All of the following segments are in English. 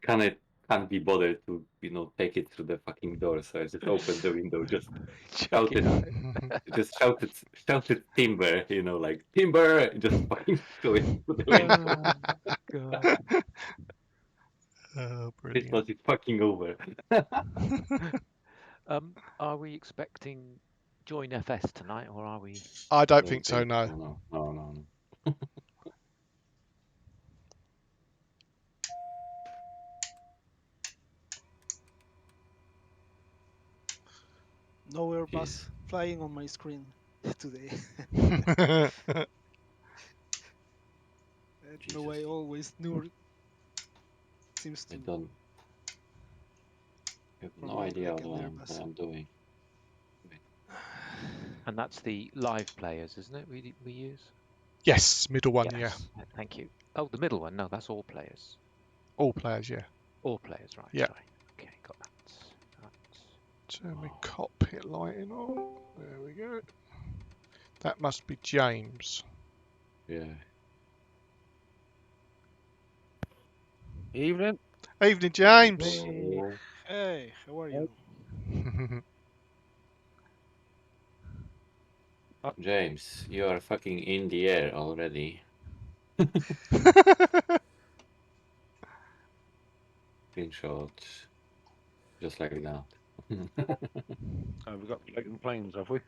can't be bothered to, take it through the fucking door. So I just opened the window, just Chuck it shouted, shouted timber, like timber, just fucking throw it through the window. God. Oh, This brilliant. was it fucking over. Are we expecting Join FS tonight, or are we? I don't think so, no. No. No Airbus flying on my screen today. No, I always knew. Seems to. I have no promote idea like an what Airbus. I'm doing. And that's the live players, isn't it? We use. Yes, middle one, Yes. Thank you. Oh, the middle one. No, that's all players. All players, yeah. All players, right? Yeah. Sorry. Okay, got that. Turn my cockpit lighting on. There we go. That must be James. Yeah. Evening. Evening, James. Hey, how are you? James, you are fucking in the air already. Screenshot. Just like that. We've got planes, have we?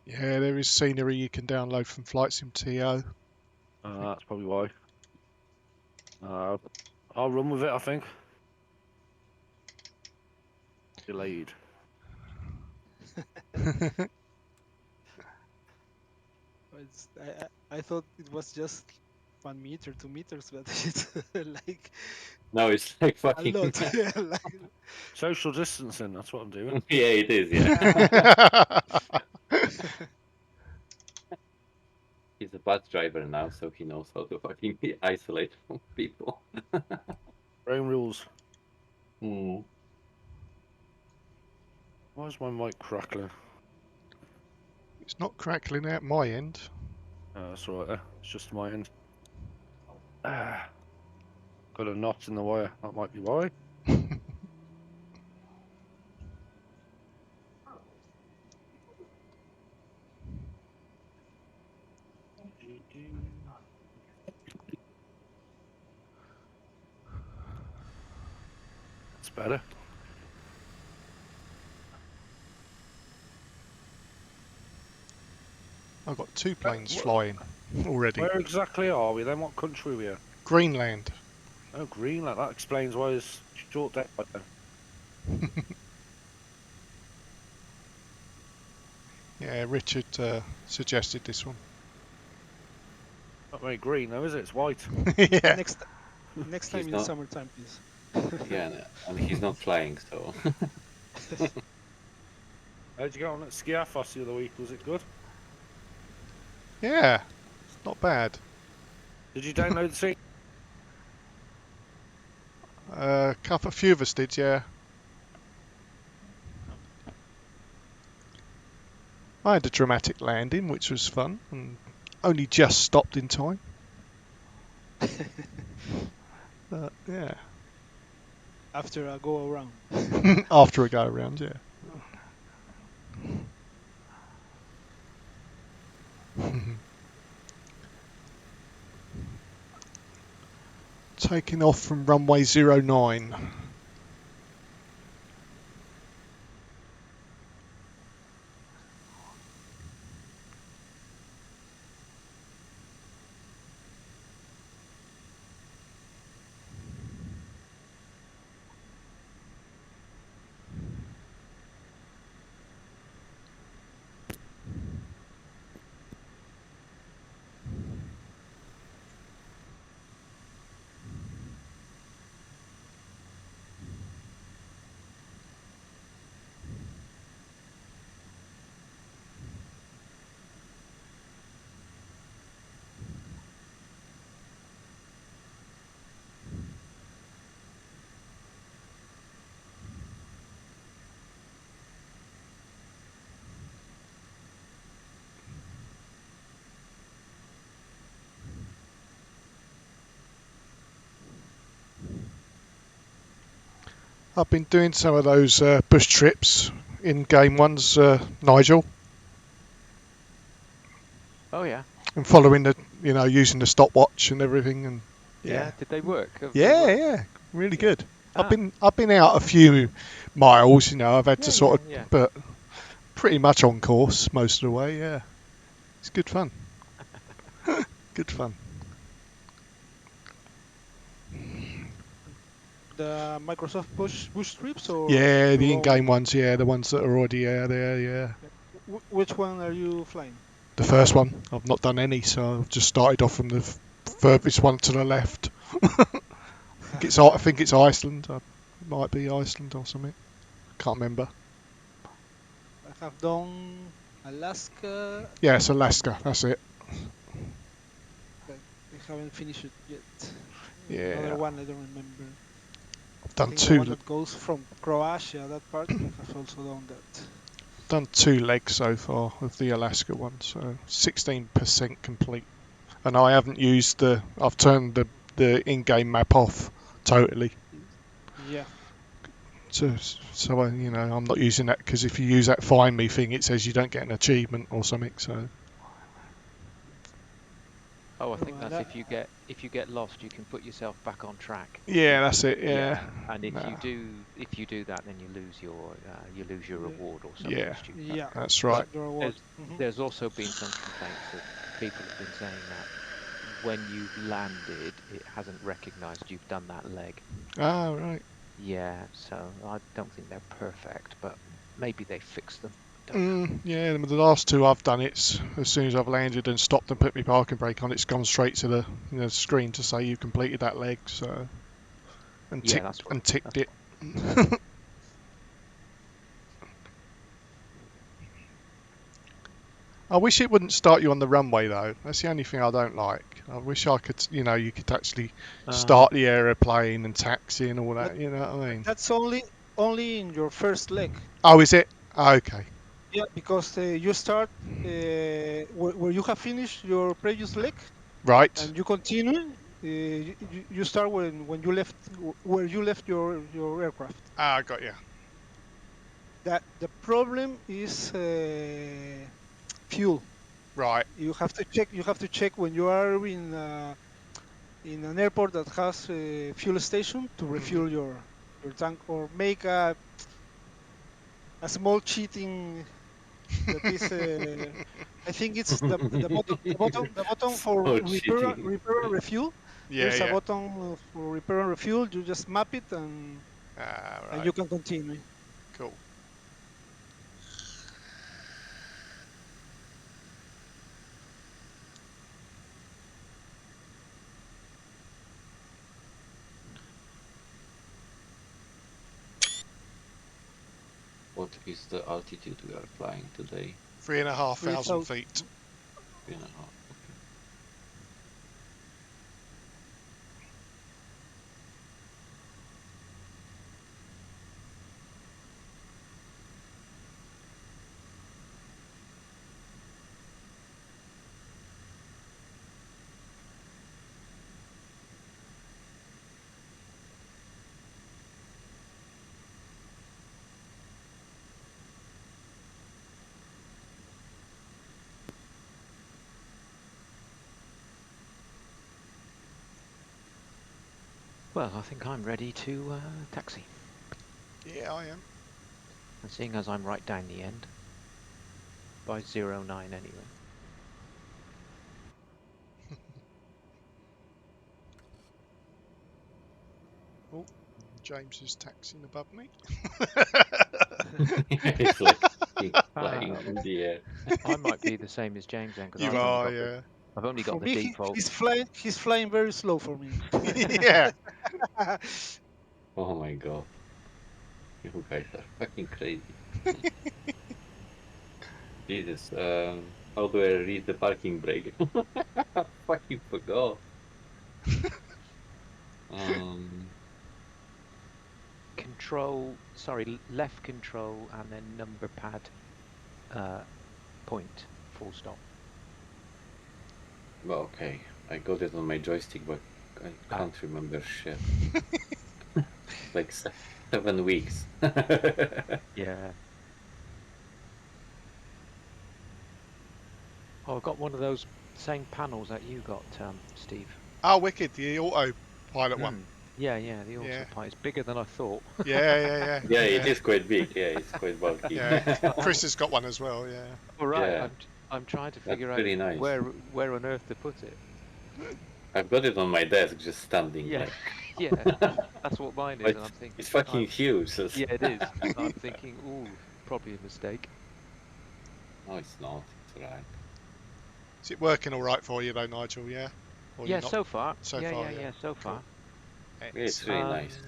Yeah, there is scenery you can download from Flight Sim TO. That's probably why. I'll run with it, I think. Delayed. I thought it was just 1 meter, 2 meters, but it's like No, it's like a fucking. lot. Like, Social distancing, that's what I'm doing. Yeah, it is, yeah. He's a bus driver now, so he knows how to fucking isolate from people. Brain rules. Hmm. Why is my mic crackling? It's not crackling out my end. That's all right. It's just my end. Got a knot in the wire. That might be why. That's better. I've got 2 planes flying already. Where exactly are we then? What country are we in? Greenland. Oh, Greenland. That explains why it's short deck right there. Yeah, Richard suggested this one. Not very green though, is it? It's white. Yeah. next time He's in not- summertime, please. Yeah, and he's not flying, so. How'd you get on at Skiathos the other week? Was it good? Yeah, it's not bad. Did you download the scene? A few of us did, yeah. I had a dramatic landing, which was fun, and only just stopped in time. But, yeah. After I go around. After a go around, yeah. Taking off from runway 09. I've been doing some of those bush trips, in-game ones, Nigel, Oh yeah. and following the, using the stopwatch and everything, and Yeah. Did they work? Have they yeah, worked? yeah, really Yeah. good. Ah. I've been out a few miles, I've had to sort of, Yeah. but pretty much on course most of the way. Yeah, it's good fun. Good fun. The Microsoft bush trips or Yeah, the your own? in-game ones. Yeah, the ones that are already there. Yeah. Which one are you flying? The first one, I've not done any, so I've just started off from the furthest one to the left. I think it's Iceland. It might be Iceland or something. Can't remember. I have done Alaska. Yeah, it's Alaska. That's it. But I haven't finished it yet. Yeah. Another one I don't remember. I've I done think the one two. that goes from Croatia, that part, I have also done that. Done 2 legs so far of the Alaska one, so 16% complete. And I haven't used I've turned the in-game map off totally. Yeah. So I'm not using that because if you use that find me thing, it says you don't get an achievement or something. So Oh, I think Well, that's if you get lost, you can put yourself back on track. yeah, that's it. Yeah. And if Nah. you do that, then you lose your reward or something Yeah. stupid. Yeah. That's right. The reward. There's also been some complaints that people have been saying that when you've landed, it hasn't recognised you've done that leg. Ah, right. Yeah, so I don't think they're perfect, but maybe they fix them. Yeah, the last two I've done, it's as soon as I've landed and stopped and put my parking brake on, it's gone straight to the screen to say you completed that leg. So and Yeah, ticked that's right. and ticked it. I wish it wouldn't start you on the runway though. That's the only thing I don't like. I wish I could, you could actually start the aeroplane and taxi and all that. You know what I mean? That's only in your first leg. Oh, is it? Okay. Yeah, because you start where you have finished your previous leg, Right. and you continue. You start when you left where you left your aircraft. Ah, got you. That the problem is fuel. Right. You have to check. You have to check when you are in an airport that has a fuel station to refuel your tank, or make a small cheating that is I think it's the bottom for So cheating. repair and refuel. Yeah, There's a yeah. button for repair and refuel. You just map it Ah, and right. you can continue. Cool. What is the altitude we are flying today? 3,500 feet. 3.5. Well, I think I'm ready to taxi. Yeah, I am. And seeing as I'm right down the end, by 09 anyway. Oh, James is taxiing above me. It's like flying in the air. I might be the same as James then, because You are, yeah. I've only For got the me, default. he's flying very slow for me. Yeah. Oh my god. You guys are fucking crazy. Jesus, how do I read the parking brake? I fucking forgot. Left control and then number pad point, full stop. Well, okay, I got it on my joystick, but I can't remember shit. Like 7 weeks. Yeah. Oh, I've got one of those same panels that you got, Steve. Oh, wicked! The autopilot one. Yeah, the Yeah. autopilot. It's bigger than I thought. Yeah. Yeah, it is quite big. Yeah, it's quite bulky. Yeah. Chris has got one as well. Yeah. All right. Yeah. I'm trying to That's figure out pretty nice. where on earth to put it. I've got it on my desk, just standing. Yeah, Like, yeah. That's what mine is, But and I'm thinking. it's fucking huge. So Yeah, it is. And I'm thinking, ooh, probably a mistake. No, it's not. It's alright. Is it working all right for you though, Nigel? Yeah. Or Yeah, you're not? so far. So yeah, far, yeah, yeah. so far. Yeah, it's really nice.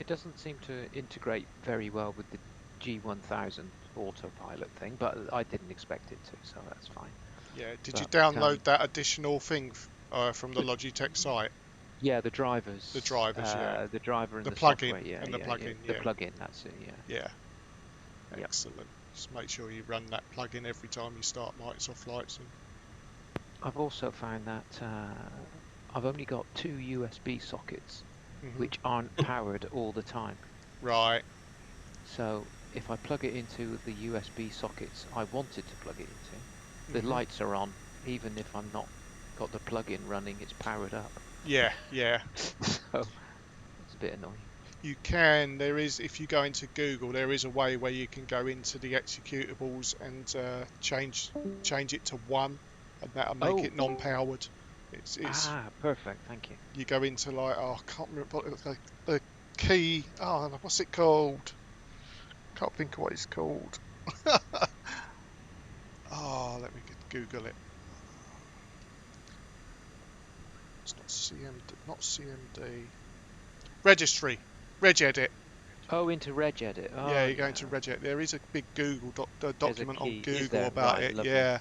It doesn't seem to integrate very well with the G1000 autopilot thing, but I didn't expect it to, so that's fine. Yeah. Did you But, download that additional thing from the Logitech site? Yeah, the drivers. The drivers, yeah. The driver and The the plug-in software, yeah, and the yeah, plug-in, The yeah. plug-in, that's it, yeah. Yeah. Yep. Excellent. Just make sure you run that plug-in every time you start Microsoft flights. And... I've also found that I've only got 2 USB sockets, which aren't powered all the time. Right. So if I plug it into the USB sockets I wanted to plug it into, the lights are on, even if I'm not got the plug-in running, it's powered up. Yeah. So it's a bit annoying. You can. There is, if you go into Google, there is a way where you can go into the executables and change it to 1, and that'll make it non-powered. It's perfect. Thank you. You go into like, I can't remember what the key. Oh, what's it called? Can't think of what it's called. Oh, let me Google it. It's not CMD. Registry. Regedit. Oh, into Regedit. Oh, Yeah, you go into Regedit. There is a big Google document on key, is Google there? about Right, it. lovely. Yeah.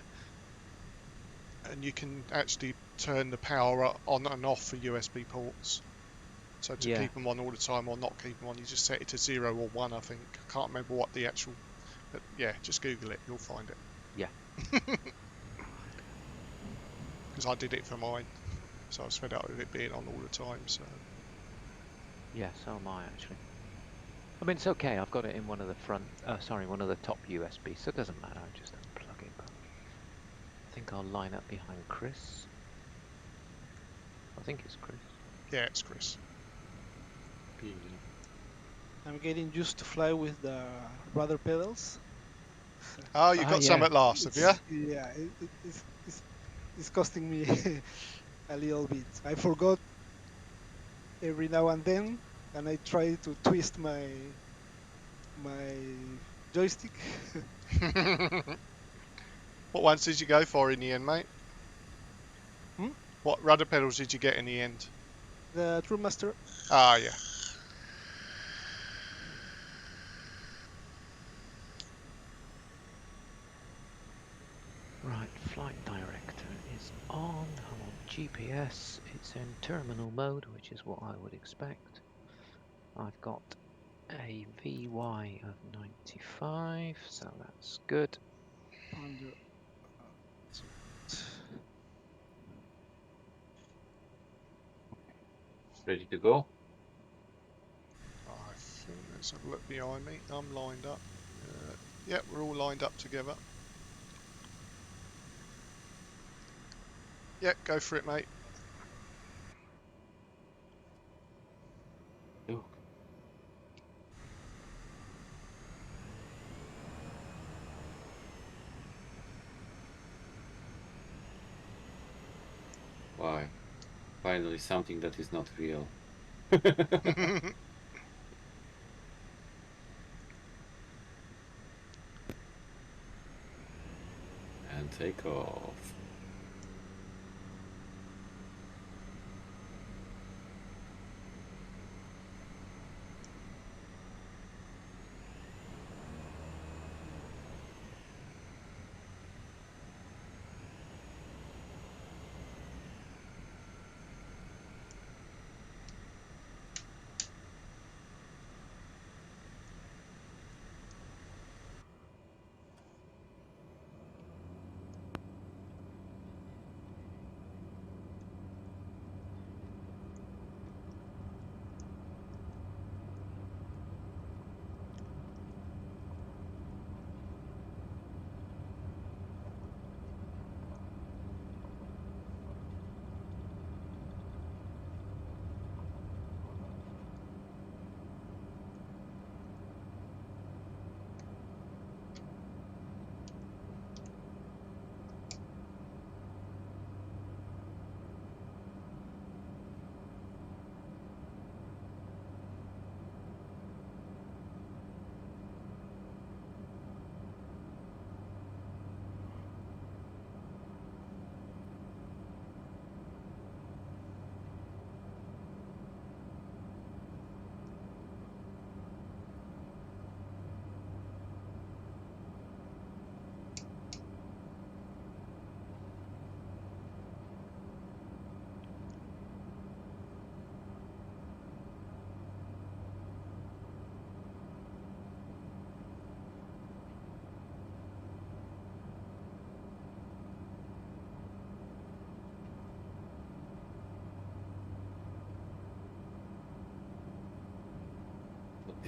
And you can actually turn the power on and off for USB ports. So to keep them on all the time or not keep them on, you just set it to 0 or 1, I think. I can't remember what the actual... But yeah, just Google it. You'll find it. Yeah. Because I did it for mine. So I was fed up with it being on all the time. So Yeah, so am I actually. I mean, it's okay. I've got it in one of the one of the top USB, so it doesn't matter. I just unplug it. But I think I'll line up behind Chris. I think it's Chris. yeah, it's Chris. I'm getting used to fly with the rudder pedals. Oh, you got some at last, have you? Yeah, it's costing me a little bit. I forgot every now and then, and I try to twist my joystick. What ones did you go for in the end, mate? What rudder pedals did you get in the end? The True-Master. Ah, yeah. Right, flight director is on. I'm on GPS. It's in terminal mode, which is what I would expect. I've got a VY of 95, so that's good. Ready to go? I think let's have a look behind me. I'm lined up. Yeah, we're all lined up together. Yeah, go for it, mate. Ooh. Why? Finally something that is not real. And take off.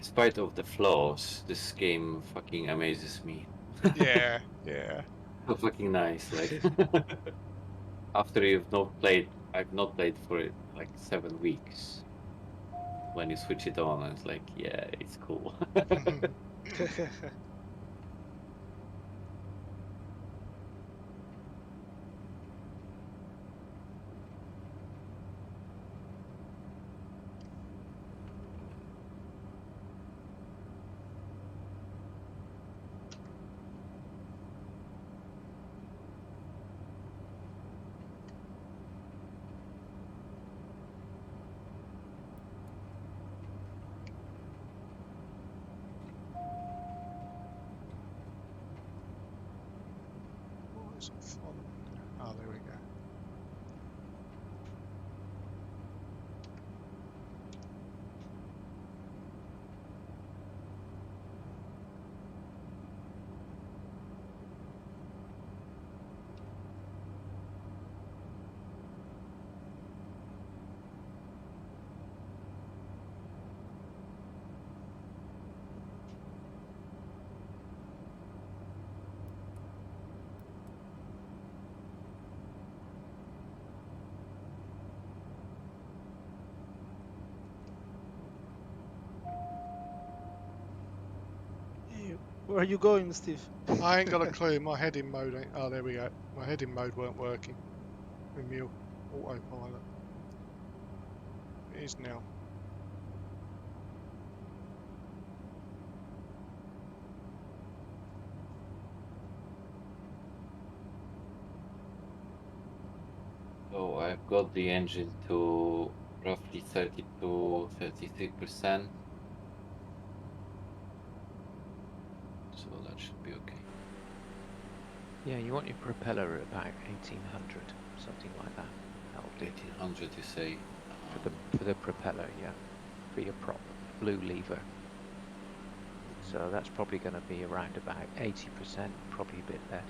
despite of the flaws, this game fucking amazes me. Yeah, yeah. So fucking nice. Like after I've not played for it like 7 weeks. When you switch it on, it's like, yeah, it's cool. What is it from? Oh, there we go. Where are you going, Steve? I ain't got a clue. My heading mode ain't. Oh, there we go. My heading mode weren't working. With my autopilot. It is now. So I've got the engine to roughly 30 to 33%. So that should be okay. Yeah, you want your propeller at about 1800, something like that. That'll do 1800, you say? for the propeller, yeah, for your prop, blue lever. So that's probably going to be around about 80%, probably a bit less.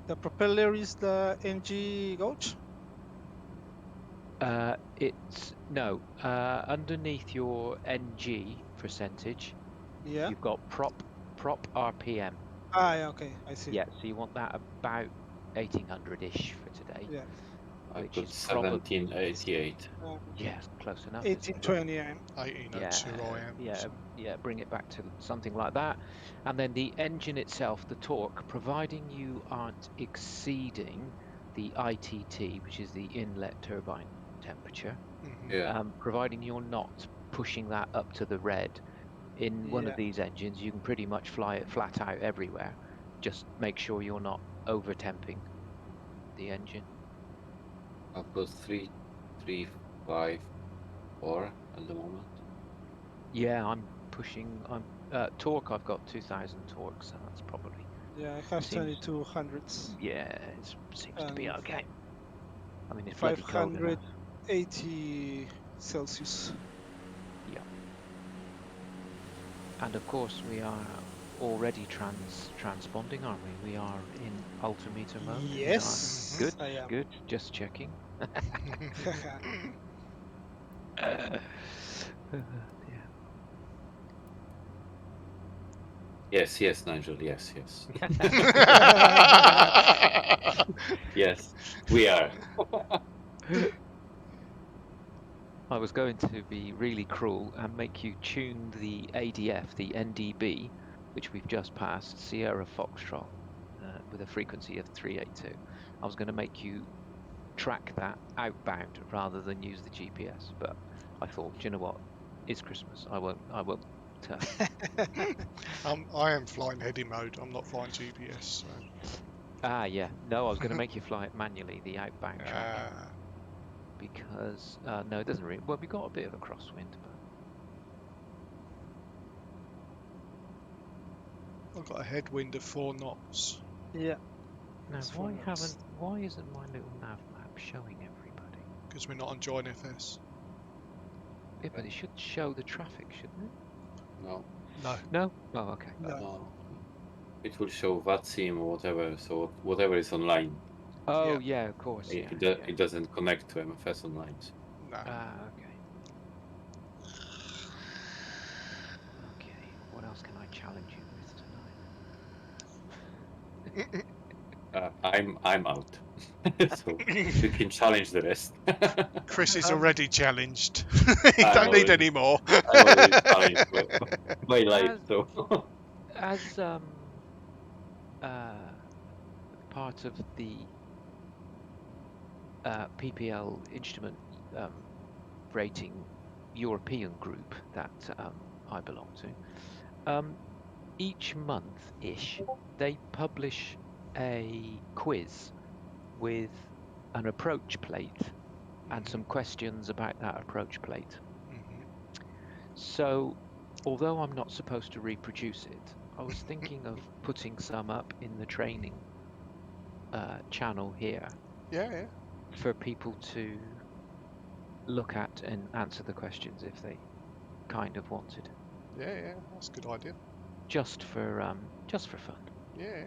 The propeller is the NG gauge? It's no underneath your NG percentage. Yeah. You've got prop RPM. Ah, yeah, okay, I see. Yeah, so you want that about 1800-ish for today. Yeah. I Which put is probably 1788. yes, close enough. Isn't it? 1820, yeah. 1802 I am. Yeah, So. yeah, bring it back to something like that. And then the engine itself, the torque, providing you aren't exceeding the ITT, which is the inlet turbine temperature, Yeah. providing you're not pushing that up to the red, in one of Yeah. these engines, you can pretty much fly it flat out everywhere. Just make sure you're not over temping the engine. I've got 3354 at the moment. Yeah, I'm pushing. I'm torque. I've got 2000 torque, so that's probably. Yeah, I have Seems- 2200s. Yeah, it seems to be And okay. I mean, it's bloody cold enough. 580 Celsius. Yeah. And of course, we are already transponding, aren't we? We are in altimeter mode. We are- Yes, Good. I am. Good. Just checking. Yeah. Yes, Nigel. Yes. Yes, we are. I was going to be really cruel and make you tune the ADF, the NDB, which we've just passed, Sierra Foxtrot, with a frequency of 382. I was going to make you track that outbound rather than use the GPS, but I thought, do you know what? It's Christmas. I won't. I am flying heading mode. I'm not flying GPS. So. Yeah. No, I was going to make you fly it manually, the outbound track, because no, it doesn't really. Well, we got a bit of a crosswind, but I've got a headwind of 4 knots. Yeah. now It's why 4 knots. why isn't my little nav map showing everybody? Because we're not on Join FS. Yeah, but it should show the traffic, shouldn't it? No. No. No? Oh, okay. No. It will show VATSIM or whatever, so whatever is online. Oh, yeah, of course. Yeah. It doesn't connect to MFS online. So. No. Ah, okay. Okay. What else can I challenge you with tonight? I'm out. So you can challenge the rest. Chris is Um, already challenged. He I'm don't need already- any more. I'm already challenged by life, As- so As part of the PPL instrument rating European group that I belong to, each month-ish they publish a quiz with an approach plate and some questions about that approach plate. Mhm. So, although I'm not supposed to reproduce it, I was thinking of putting some up in the training channel here Yeah. for people to look at and answer the questions if they kind of wanted, Yeah. That's a good idea. just for fun. Yeah.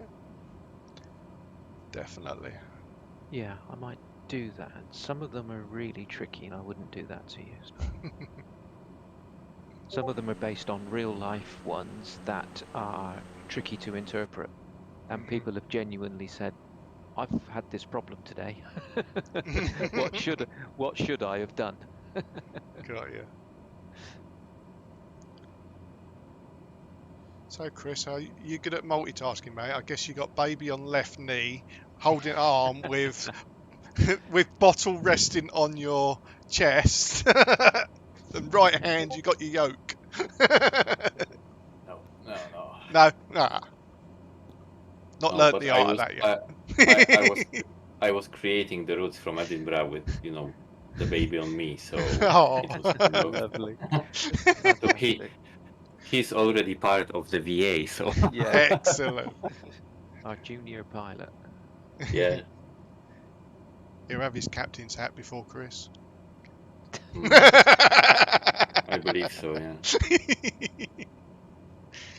Definitely. Yeah, I might do that. Some of them are really tricky, and I wouldn't do that to you. But some of them are based on real life ones that are tricky to interpret, and Mhm. people have genuinely said, "I've had this problem today. What should I have done?" Got you. So, Chris, are you good at multitasking, mate? I guess you got baby on left knee, holding arm with with bottle resting on your chest, and right hand you got your yoke. no. No, nah. Not No, learnt but the art of that yet. I was creating the routes from Edinburgh with the baby on me, so Oh. it was kind of, Lovely. so he's already part of the VA, so Yeah, Excellent. our junior pilot. yeah. He'll have his captain's hat before Chris. I believe so, yeah.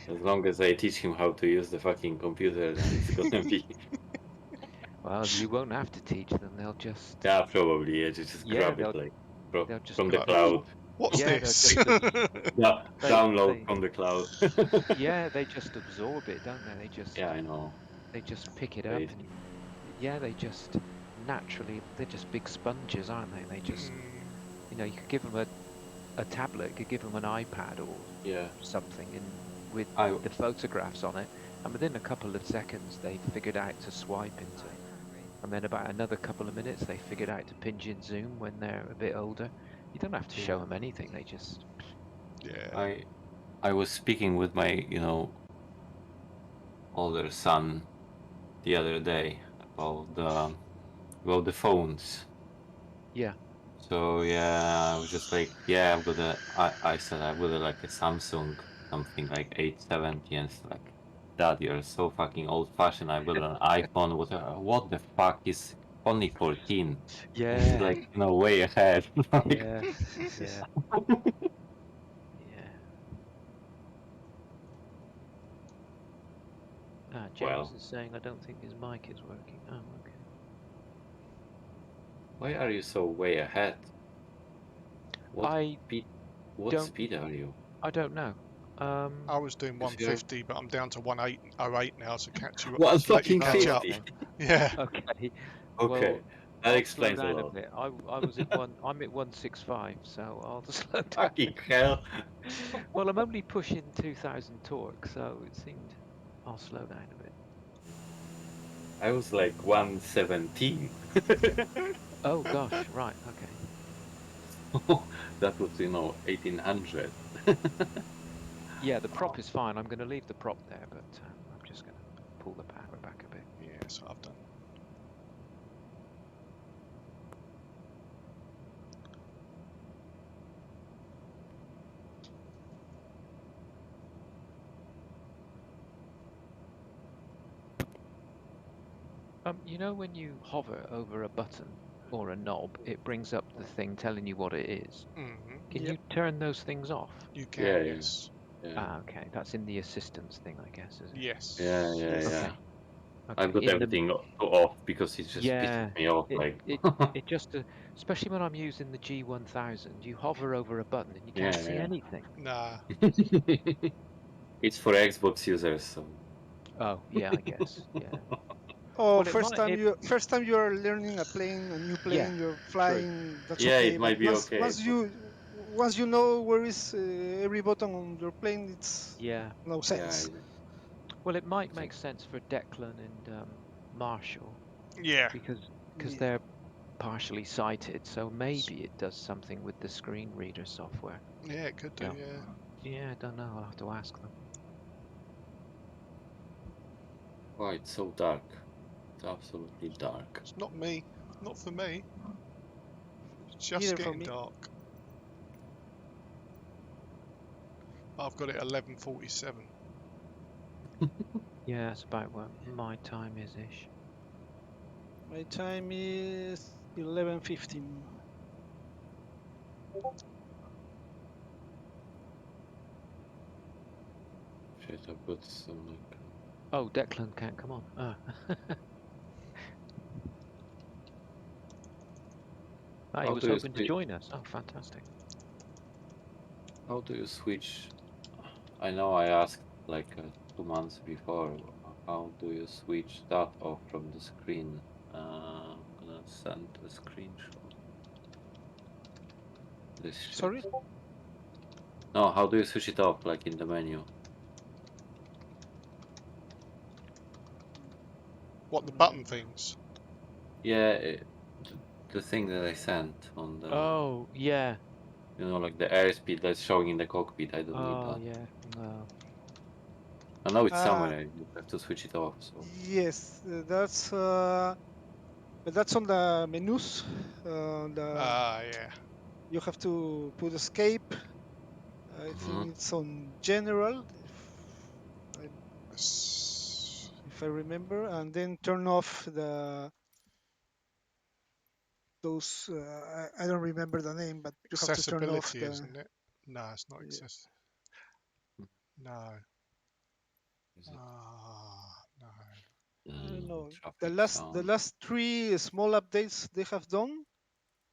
As long as I teach him how to use the fucking computer, then it's gonna be. Well, you won't have to teach them. They'll just Yeah, probably. Yeah, just Yeah, grab it like they'll just from the Like, cloud. "Ooh, what's Yeah, they'll this? just Yeah, They- download they- from the cloud. yeah, they just absorb it, don't they? Yeah, I know. They just pick it up, Crazy. and yeah, they just naturally they're just big sponges, aren't they? They just you could give them a tablet, you could give them an iPad or Yeah. something, and with I the photographs on it, and within a couple of seconds they figured out to swipe into, and then about another couple of minutes they figured out to pinch in zoom when they're a bit older. You don't have to show them anything; they just Yeah. I was speaking with my older son the other day about the phones. yeah. So yeah, I was just like, yeah, I said I've got like a Samsung something like 870, and it's like, Dad, you're so fucking old fashioned. I've got an iPhone. What the fuck is only 14? It's Yeah, like way ahead. Like, yeah, yeah, yeah. James Well. is saying I don't think his mic is working. Oh, okay. Why are you so way ahead? What don't- speed are you? I don't know. I was doing Because you're- 150, but I'm down to 1808 now, so catch you up. What, let you fucking catch up. 50? Yeah. Okay. Okay, Well, that I'll explains slow a down lot. bit. I was at I'm at 165, so I'll just slow down. Fucking hell. Well, I'm only pushing 2,000 torque, so it seemed I'll slow down a bit. I was like 117. Oh gosh, right, okay. That was 1800. Yeah, the prop is fine. I'm going to leave the prop there, but I'm just going to pull the power back a bit. Yeah, that's what I've done. When you hover over a button or a knob, it brings up the thing telling you what it is. Mm-hmm. Can you turn those things off? You can, Yeah. yes. Yeah. Ah, okay. That's in the assistance thing, I guess, is it? Yes. Yeah, yeah, Yes. yeah. Okay. I've got In the everything off because it just yeah, pisses me off. it Like, it it just especially when I'm using the G1000, you hover over a button and you can't yeah, see yeah. anything. Nah. It's for Xbox users, so Oh, yeah, I guess. Yeah. Oh, Well, it might it first time you are learning a new yeah, plane, you're true. flying. That's yeah, okay. it But might be okay. once you know where is every button on your plane, it's Yeah. no Yeah, sense. Well, it might make exactly. sense for Declan and Marshall Yeah. because Yeah. they're partially sighted, so maybe it does something with the screen reader software. Yeah, it could do. Yeah. Yeah. Yeah, I don't know. I'll have to ask them. Why it's so dark? It's absolutely dark. It's not me. Not for me. It's just Neither for getting me. dark. I've got it 11:47. Yeah, it's about what my time is ish. My time is 11:15. Shit, I've got some like. Oh, Declan can't come on. Ah. He How was do you hoping to switch? join us. Oh, fantastic. How do you switch? I know I asked like 2 months before. How do you switch that off from the screen? I'm gonna send a screenshot. This shit. Sorry. No, how do you switch it off? Like in the menu? What, the button things? Yeah, the thing that I sent on the, Oh, yeah. like the airspeed that's showing in the cockpit. I don't need Oh, that. yeah. No. I know it's Uh, somewhere. You have to switch it off. So. yes, that's on the menus. Yeah. You have to put escape. I Mhm. think it's on general, I, S- if I remember, and then turn off those. I don't remember the name, but you have to turn off Accessibility, the. isn't it? No, it's not Yeah. access. No. Is it No. I don't know. The traffic last the sound? last three small updates they have done,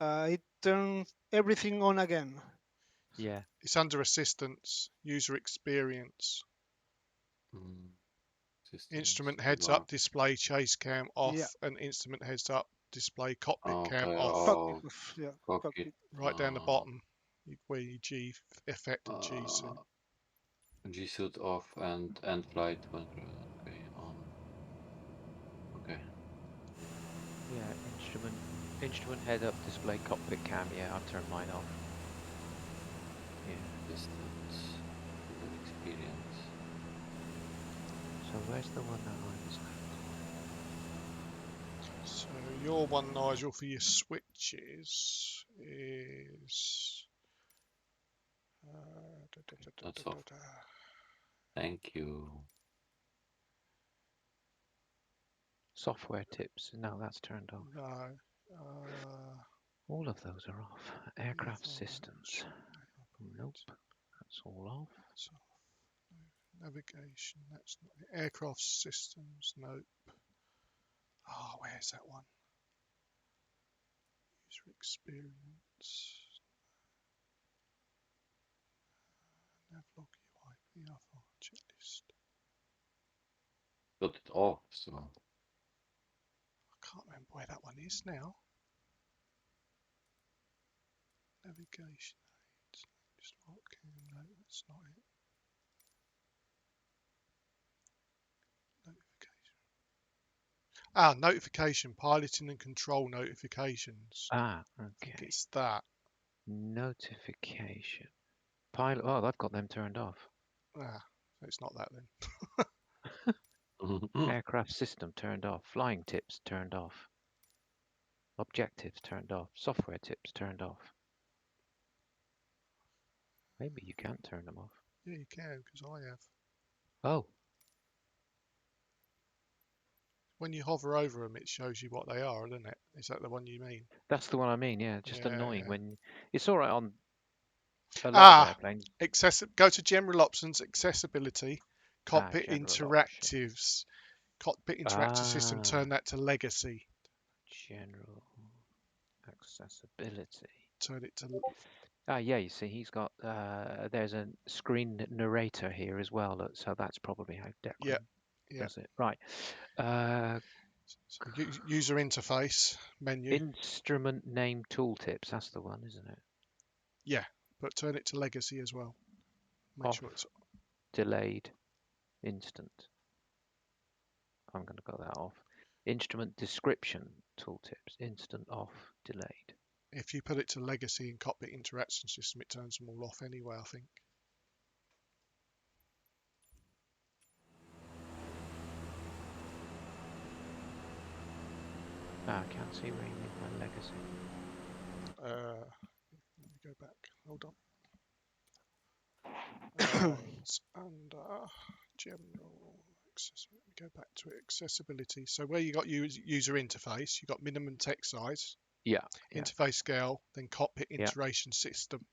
it turns everything on again. Yeah. It's under assistance, user experience, Mm, systems. instrument heads Wow. up display chase cam Yeah, off, and instrument heads up display cockpit cam Okay. off. Oh, yeah, cockpit. cockpit. Right down the bottom, where your G effect and G suit. G suit off and end flight control. Okay, on. Okay. Yeah. Instrument head up display cockpit cam. Yeah, I'll turn mine off. Yeah. Distance. User experience. So where's the one that I was at? So your one, Nigel, for your switches is. That's off. Thank you. Software tips. No, that's turned off. No. All of those are off. Aircraft Uniform systems. Nope. That's all off. That's off. Navigation, that's not it. Aircraft systems, nope. Oh, where's that one? User experience. Navlog UI, VRFR, checklist. Got it off, so. I can't remember where that one is now. Navigation aids. Just what can no, that's not it. Notification. Notification, piloting and control notifications. Ah, I think okay. it's that. Notification. Pilot. Oh, I've got them turned off. So it's not that then. Aircraft system turned off. Flying tips turned off. Objectives turned off. Software tips turned off. Maybe you can't turn them off. Yeah, you can, because I have. Oh, When you hover over them, it shows you what they are, doesn't it? Is that the one you mean? that's the one I mean. Yeah, just Yeah, annoying yeah. when it's all right on a lot of Ah, airplanes. Go to General Options, Accessibility, Cockpit General Interactives, Cockpit Interactive System. Ah, Turn that to Legacy. general accessibility. Turn it to. Ah, yeah, you see, he's got, there's a screen narrator here as well, so that's probably how Yeah, Declan yeah. does it. Right. Uh, So user interface menu. instrument name tooltips, that's the one, isn't it? Yeah, but turn it to Legacy as well. Make Off, sure it's. delayed, instant. I'm going to go that off. Instrument description tooltips, instant, off, delayed. If you put it to Legacy and Cockpit Interaction System, it turns them all off anyway, I think. Ah, I can't see where you mean by legacy. Let me go back. Hold on. It's under General Access. Let me go back to it. Accessibility. So where you got user interface, you got minimum text size, Yeah, yeah, interface scale, then Cockpit yeah. Iteration System.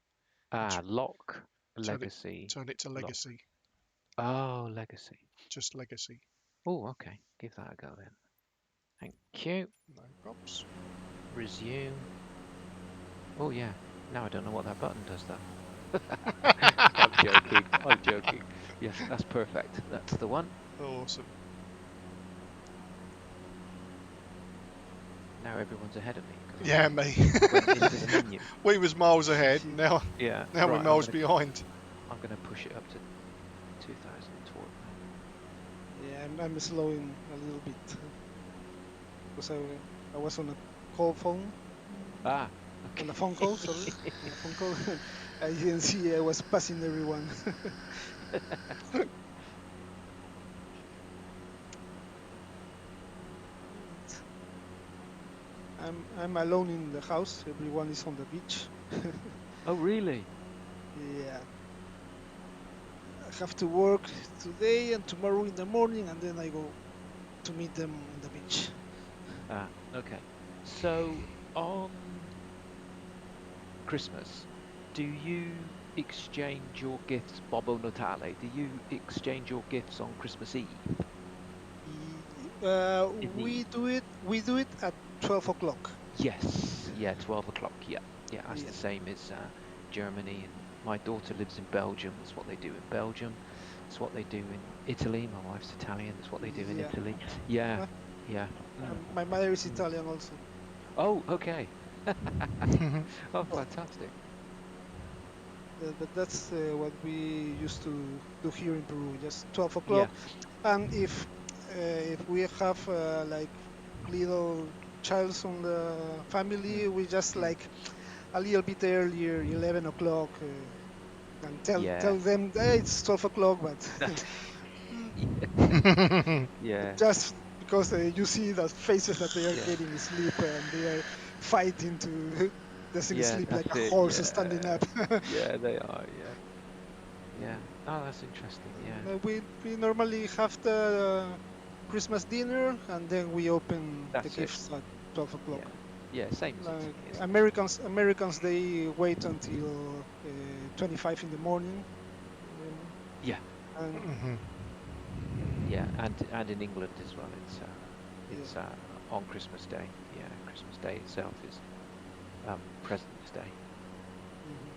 Ah, lock, Turn legacy. Turn it to lock. Legacy. Oh, legacy. Just Legacy. Oh, okay. Give that a go then. Thank you. No props. Resume. Oh, yeah. Now I don't know what that button does though. I'm joking. I'm joking. Yes, that's perfect. That's the one. Awesome. Now everyone's ahead of me. 'Cause Yeah, I me. went into the menu. We was miles ahead. Now Yeah. we're right, miles behind. I'm going to push it up to 2000 torque. Yeah, I'm slowing a little bit because I was on a call phone, Ah, okay. on a phone call, sorry, on a phone call. I didn't see I was passing everyone. I'm alone in the house. Everyone is on the beach. Oh, really? Yeah. I have to work today and tomorrow in the morning, and then I go to meet them on the beach. Ah, okay. So on Christmas, do you exchange your gifts, Bobo Natale? Do you exchange your gifts on Christmas Eve? In the We do it at 12 o'clock. yes, yeah, 12 o'clock. Yeah, yeah, that's Yeah. the same as Germany. And my daughter lives in Belgium. That's what they do in Belgium. It's what they do in Italy. My wife's Italian. That's what they do in Yeah. Italy. Yeah, Uh, yeah. My mother is Italian also. Oh, okay. Oh, fantastic. But that's what we used to do here in Peru, just 12 Yeah, o'clock. And if we have like little childs on the family, we just like a little bit earlier, 11 o'clock, and yeah. tell them hey, it's 12 o'clock, but Yeah, just because you see the faces that they are yeah, getting sleep and they are fighting to doesn't yeah, sleep like that's a it. horse standing Yeah, up. yeah, they are. Yeah, yeah. Oh, that's interesting. Yeah, We normally have the Christmas dinner and then we open the that's it. gifts at 12 o'clock. Yeah, yeah, same as Like Italy, isn't it? Americans they wait until 25 in the morning. Yeah, And yeah, and in England as well. yeah. It's on Christmas Day. Yeah, Christmas Day itself is President's Day. Mhm.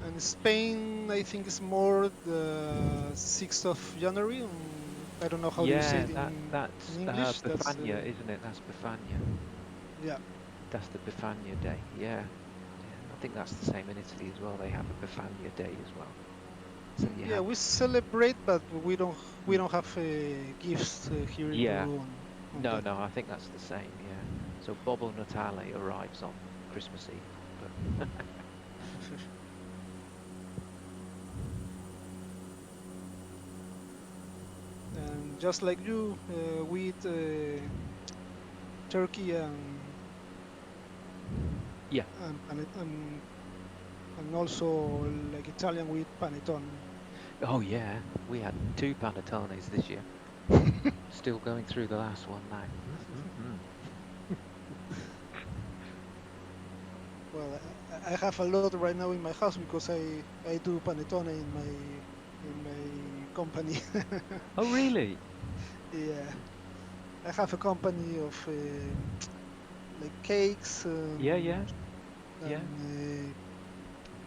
And Spain, I think, is more the 6th of January. I don't know how do you say Yeah, it that's in English. That's Befania, isn't it? That's Befania. yeah. That's the Befania Day. Yeah, yeah. I think that's the same in Italy as well. They have a Befania Day as well. So you Yeah, have we celebrate, but we don't have gifts here in yeah. Peru on No, that. no, I think that's the same. Yeah. So Bobo Natale arrives on Christmas Eve, but And just like you, we eat turkey yeah. and also like Italian we eat panettone. Oh yeah, we had 2 panettones this year. Still going through the last one now. Well, I have a lot right now in my house because I do panettone in my company. Oh, really? Yeah, I have a company of like cakes Yeah, yeah, yeah, and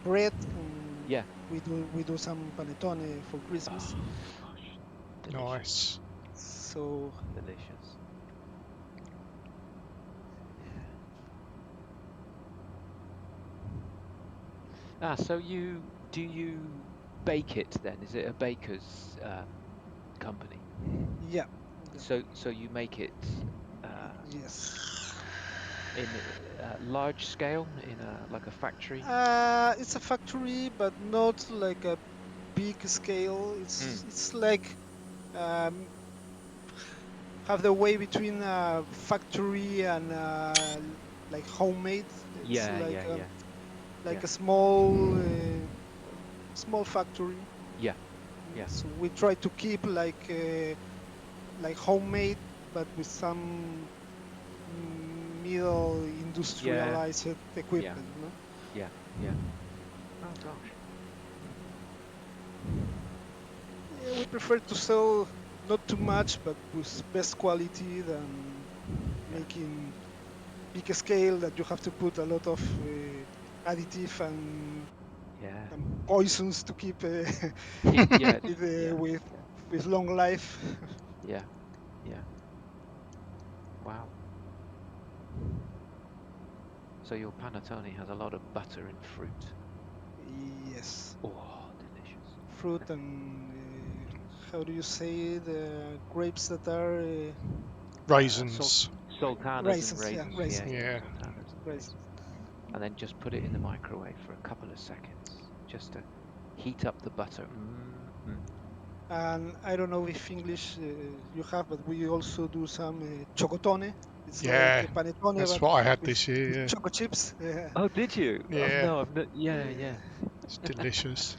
bread. yeah. We do some panettone for Christmas. Oh gosh, delicious, Nice. So delicious. Yeah. Ah, so you bake it then? Is it a baker's company? yeah, yeah, So you make it uh, yes. in large scale in a like a factory? It's a factory, but not like a big scale. Mm. It's like um, have the way between factory and like homemade. It's Yeah, yeah, yeah, like yeah, a small factory. yeah, yeah, So we try to keep like homemade, but with some middle yeah, industrialized yeah, equipment. No? yeah, yeah. Oh gosh. Yeah, we prefer to sell not too much, but with best quality than Yeah, making big scale that you have to put a lot of additive yeah, and poisons to keep yeah, it yeah, yeah, with long life. yeah, yeah. Wow. So your panettone has a lot of butter and fruit. Yes, Oh, delicious. fruit and how do you say the grapes that are Salt, Raisins. sultanas and raisins? Yeah, raisins. Yeah, raisins. yeah, Yeah. sultanas and Raisins. raisins. And then just put it in the microwave for a couple of seconds, just to heat up the butter. Mm. And I don't know if English you have, but we also do some chocotone. It's like Yeah. a panettone, That's but what I had with this year. choco chips. Yeah, Oh, did you? Oh, Yeah. no, I've not. Yeah, yeah, yeah. It's delicious.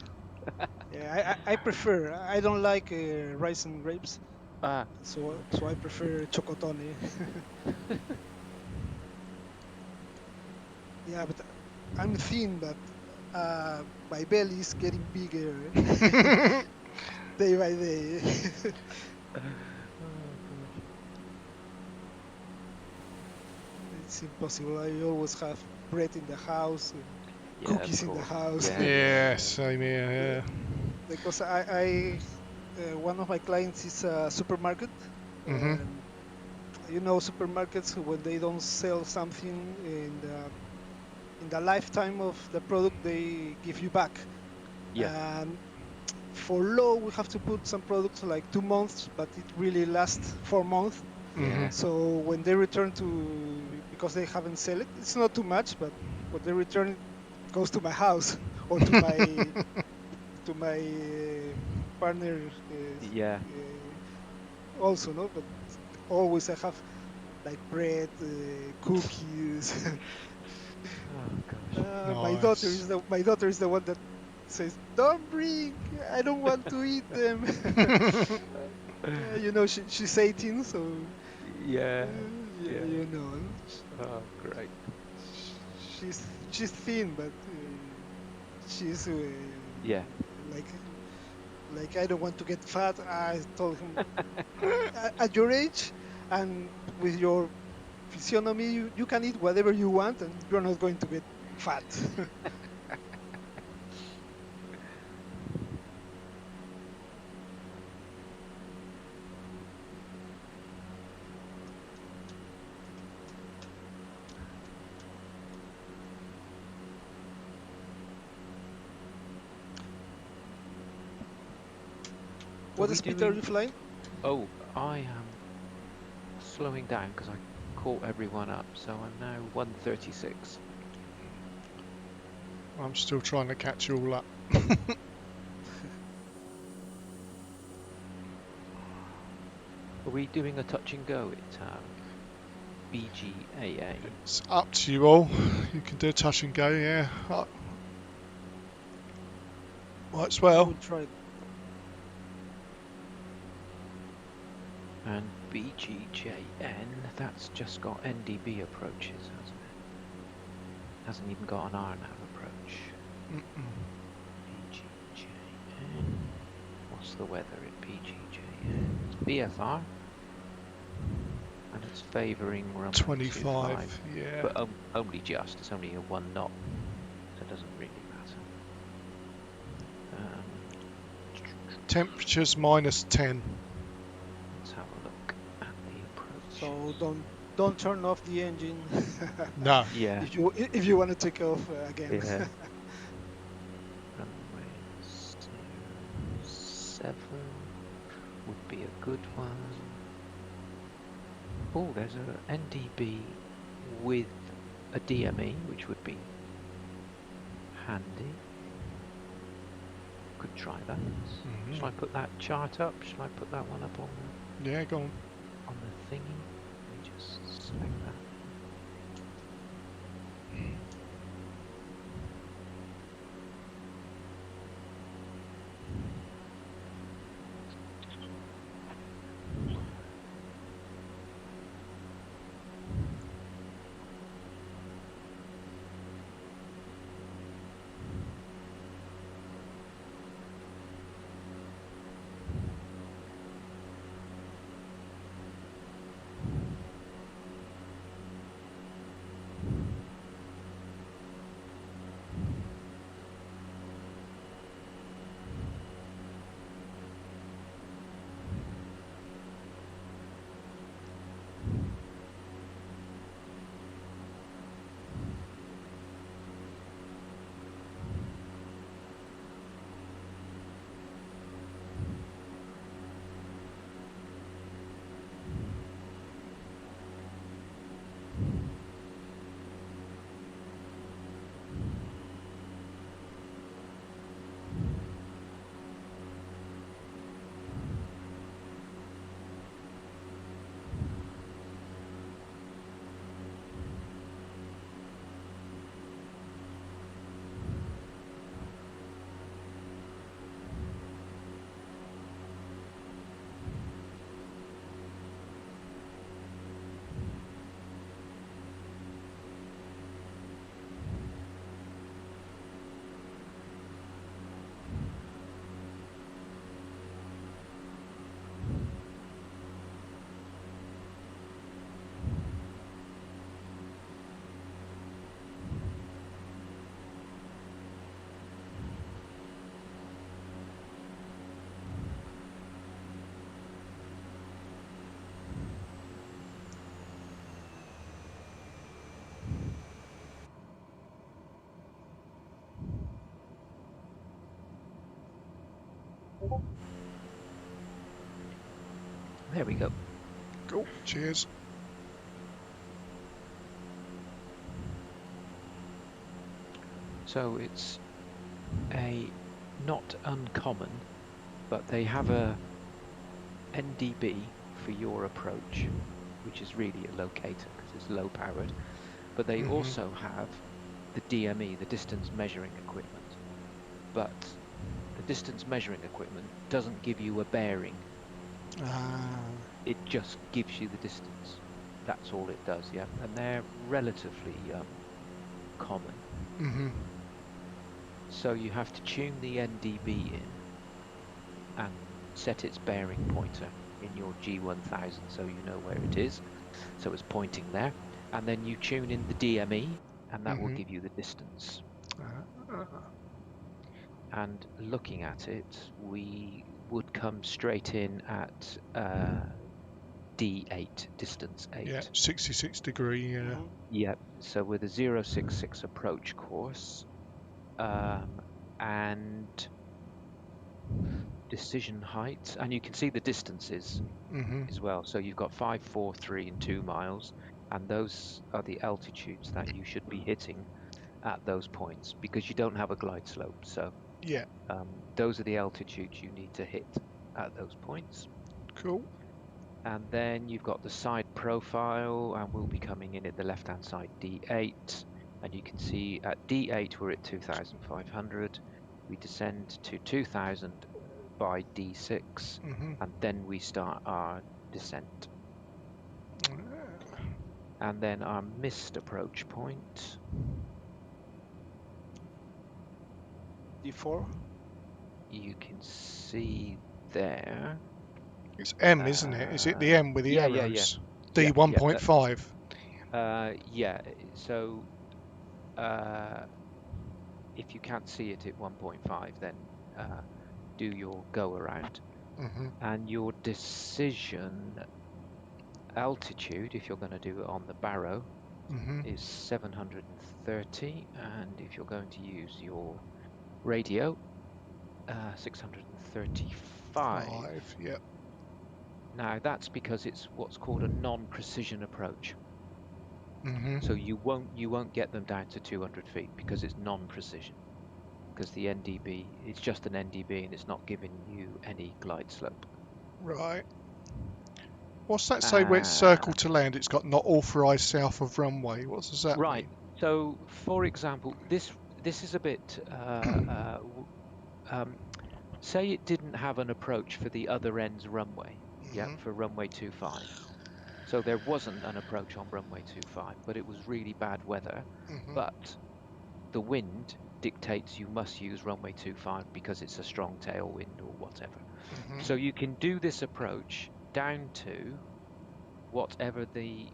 yeah. I prefer. I don't like rice and grapes, Ah, so I prefer chocotone. Yeah, but I'm thin, but my belly is getting bigger day by day. oh gosh. It's impossible. I always have bread in the house, Yeah, of cookies in the course. house. Yeah, yeah, Yeah, yeah, same Yeah, here. because one of my clients is a supermarket, Yeah. Mhm. and supermarkets when they don't sell something in the lifetime of the product they give you back, yeah, and for law we have to put some products like 2 months, but it really lasts 4 months. Mhm. yeah, So when they return to, because they haven't sell it, it's not too much, but when they return it goes to my house or to my partner yeah. also, no, but always I have like bread, cookies. Oh gosh. Nice. My daughter is the one that says, "Don't bring. I don't want to eat them." She's 18, so Yeah, yeah, yeah. sh- Oh, great. she's thin, but she's Yeah. like I don't want to get fat. I told him, at your age and with your physiognomy, you can eat whatever you want, and you're not going to get fat. Are What we speed are you doing? flying? Oh, I am slowing down because I caught everyone up, so I'm now 136. I'm still trying to catch you all up. Are we doing a touch and go at BGAA? It's up to you all. You can do a touch and go, yeah. Might as I well. will try. And BGJN, that's just got NDB approaches, hasn't it? Hasn't even got an RNAV BGJN. What's the weather at BGJN? It's BFR. And it's favouring runway 25, 25. yeah. But only just. It's only a 1 knot. So it doesn't really matter. Temperature's -10. Let's have a look at the approach. So don't turn off the engine No. Yeah. if you want to take off again. Yeah. Runway 07 would be a good one. Oh, there's a NDB with a DME, which would be handy. Could try that. Shall I put that chart up? Shall I put that one up on Yeah, go on. the thingy? Let me just select that. There we go. Cool. Cheers. So it's a not uncommon, but they have a NDB for your approach, which is really a locator because it's low powered. But they also have the DME, the distance measuring equipment. But the distance measuring equipment doesn't give you a bearing. It just gives you the distance. That's all it does, yeah. And they're relatively common. So you have to tune the NDB in and set its bearing pointer in your G1000 so you know where it is. So it's pointing there. And then you tune in the DME and that will give you the distance. And looking at it, we would come straight in at D8, distance 8. Yeah, 66 degree, yeah. Yep, so with a 066 approach course, and decision height, and you can see the distances as well. So you've got 5, 4, 3, and 2 miles, and those are the altitudes that you should be hitting at those points because you don't have a glide slope. So yeah, those are the altitudes you need to hit at those points. Cool. And then you've got the side profile, and we'll be coming in at the left-hand side D8. And you can see at D8 we're at 2,500. We descend to 2,000 by D6, and then we start our descent. And then our missed approach point D4. You can see there. It's M, isn't it? Is it the M with the Yeah, arrows? yeah, D 1.5. yeah. So if you can't see it at 1.5, then do your go around. Mm-hmm. And your decision altitude, if you're going to do it on the Barrow, Mm-hmm. is 730, and if you're going to use your radio, 635. 5. Yep. Now that's because it's what's called a non-precision approach. Mm-hmm. So you won't get them down to 200 feet because it's non-precision. Because the NDB, it's just an NDB and it's not giving you any glide slope. Right. What's that say where it's circle to land? It's got not authorised south of runway. What does that Right. mean? So, for example, this is a bit. Say it didn't have an approach for the other end's runway. Yeah, Mm-hmm. for runway 25. So there wasn't an approach on runway 25, but it was really bad weather. Mm-hmm. But the wind dictates you must use runway 25 because it's a strong tailwind or whatever. Mm-hmm. So you can do this approach down to whatever the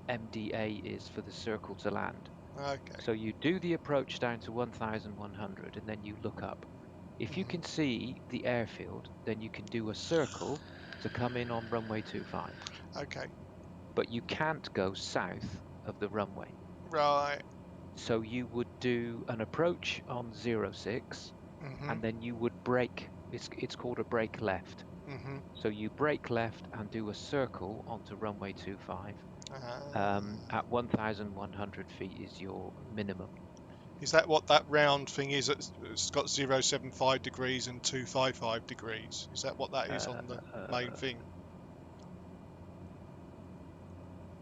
MDA is for the circle to land. Okay. So you do the approach down to 1,100 and then you look up. If you Mm-hmm. can see the airfield, then you can do a circle to come in on runway 25. Okay. But you can't go south of the runway. Right. So you would do an approach on 06 Mm-hmm. and then you would brake. It's called a brake left. Mm-hmm. So you brake left and do a circle onto runway 25. At 1,100 feet is your minimum. Is that what that round thing is? It's got 075 degrees and 255 degrees. Is that what that is on the main thing?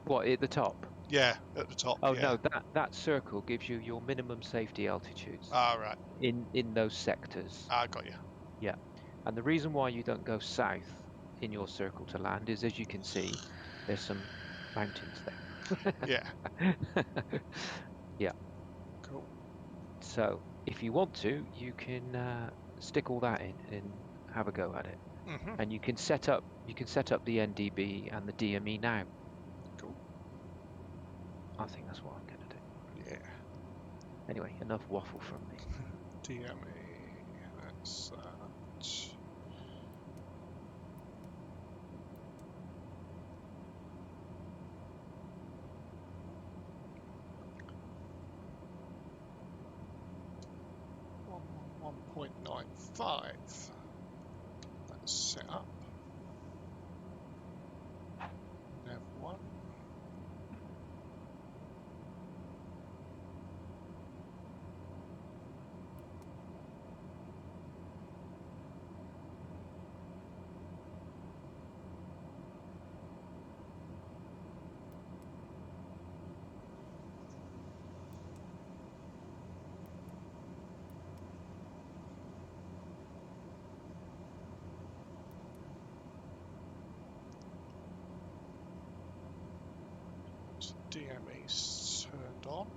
What, at the top? Yeah, at the top. Oh Yeah. no, that circle gives you your minimum safety altitudes Ah, right. in those sectors. Ah, got you. Yeah. And the reason why you don't go south in your circle to land is, as you can see, there's some mountains there. Yeah. Yeah. Cool. So if you want to, you can stick all that in and have a go at it. Mm-hmm. And you can set up the NDB and the DME now. Cool. I think that's what I'm going to do. Yeah. Anyway, enough waffle from me. DME. That's that. 1.95. That's set up. Nav 1. DME's turned on.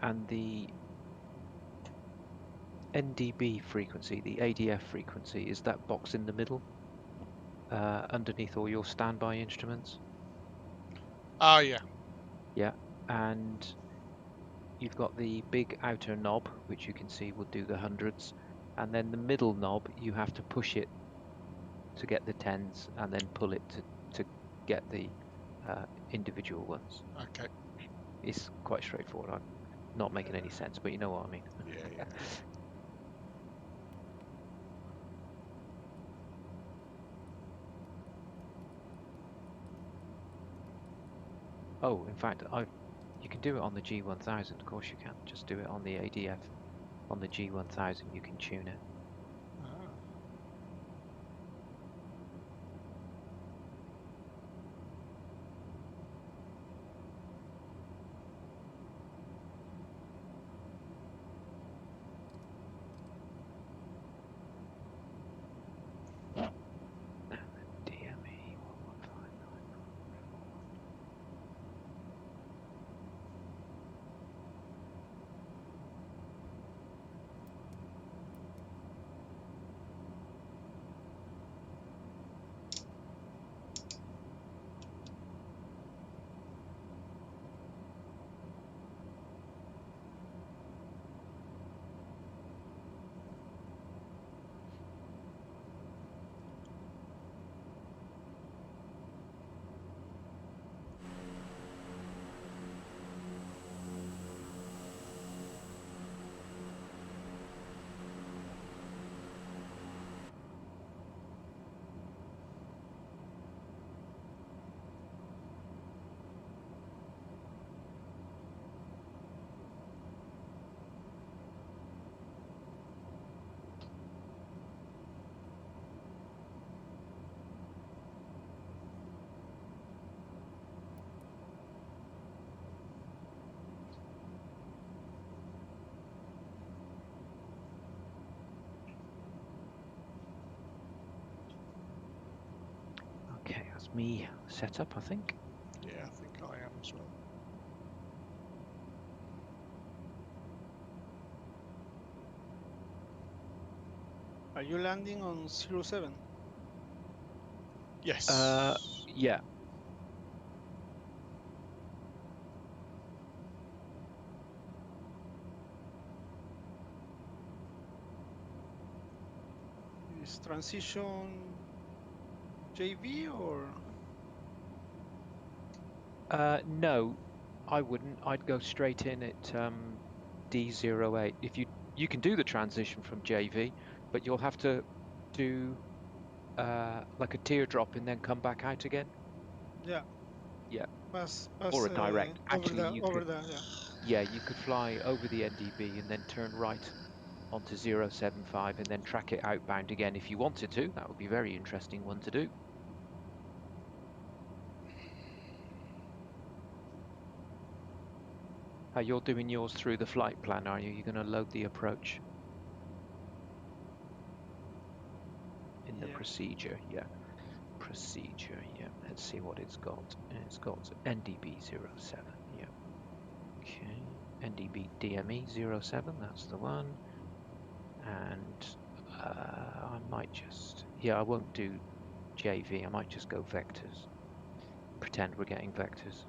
And the NDB frequency, the ADF frequency, is that box in the middle underneath all your standby instruments. Ah, yeah. Yeah, and you've got the big outer knob, which you can see will do the hundreds, and then the middle knob, you have to push it to get the tens, and then pull it to get the individual ones. Okay. It's quite straightforward. I'm not making any sense, but you know what I mean. Yeah. Oh, in fact, you can do it on the G1000. Of course you can. Just do it on the ADF. On the G1000, you can tune it. Ah. DME 1159. Okay, that's me set up, I think. Yeah, I think I am as well. Are you landing on 07? Yes. Yeah. Is transition JV or? No, I wouldn't. I'd go straight in at D08. If you can do the transition from JV, but you'll have to do like a teardrop and then come back out again. Yeah. Yeah. Pass Or a direct. over Actually, the you could. yeah. Yeah, you could fly over the NDB and then turn right onto 075 and then track it outbound again if you wanted to. That would be a very interesting one to do. You're doing yours through the flight plan, are you? You're going to load the approach in the Yeah. procedure. Yeah. Procedure. Yeah. Let's see what it's got. It's got NDB07. Yeah. Okay. NDB DME 07. That's the one. And I might just, yeah, I won't do JV. I might just go vectors. Pretend we're getting vectors.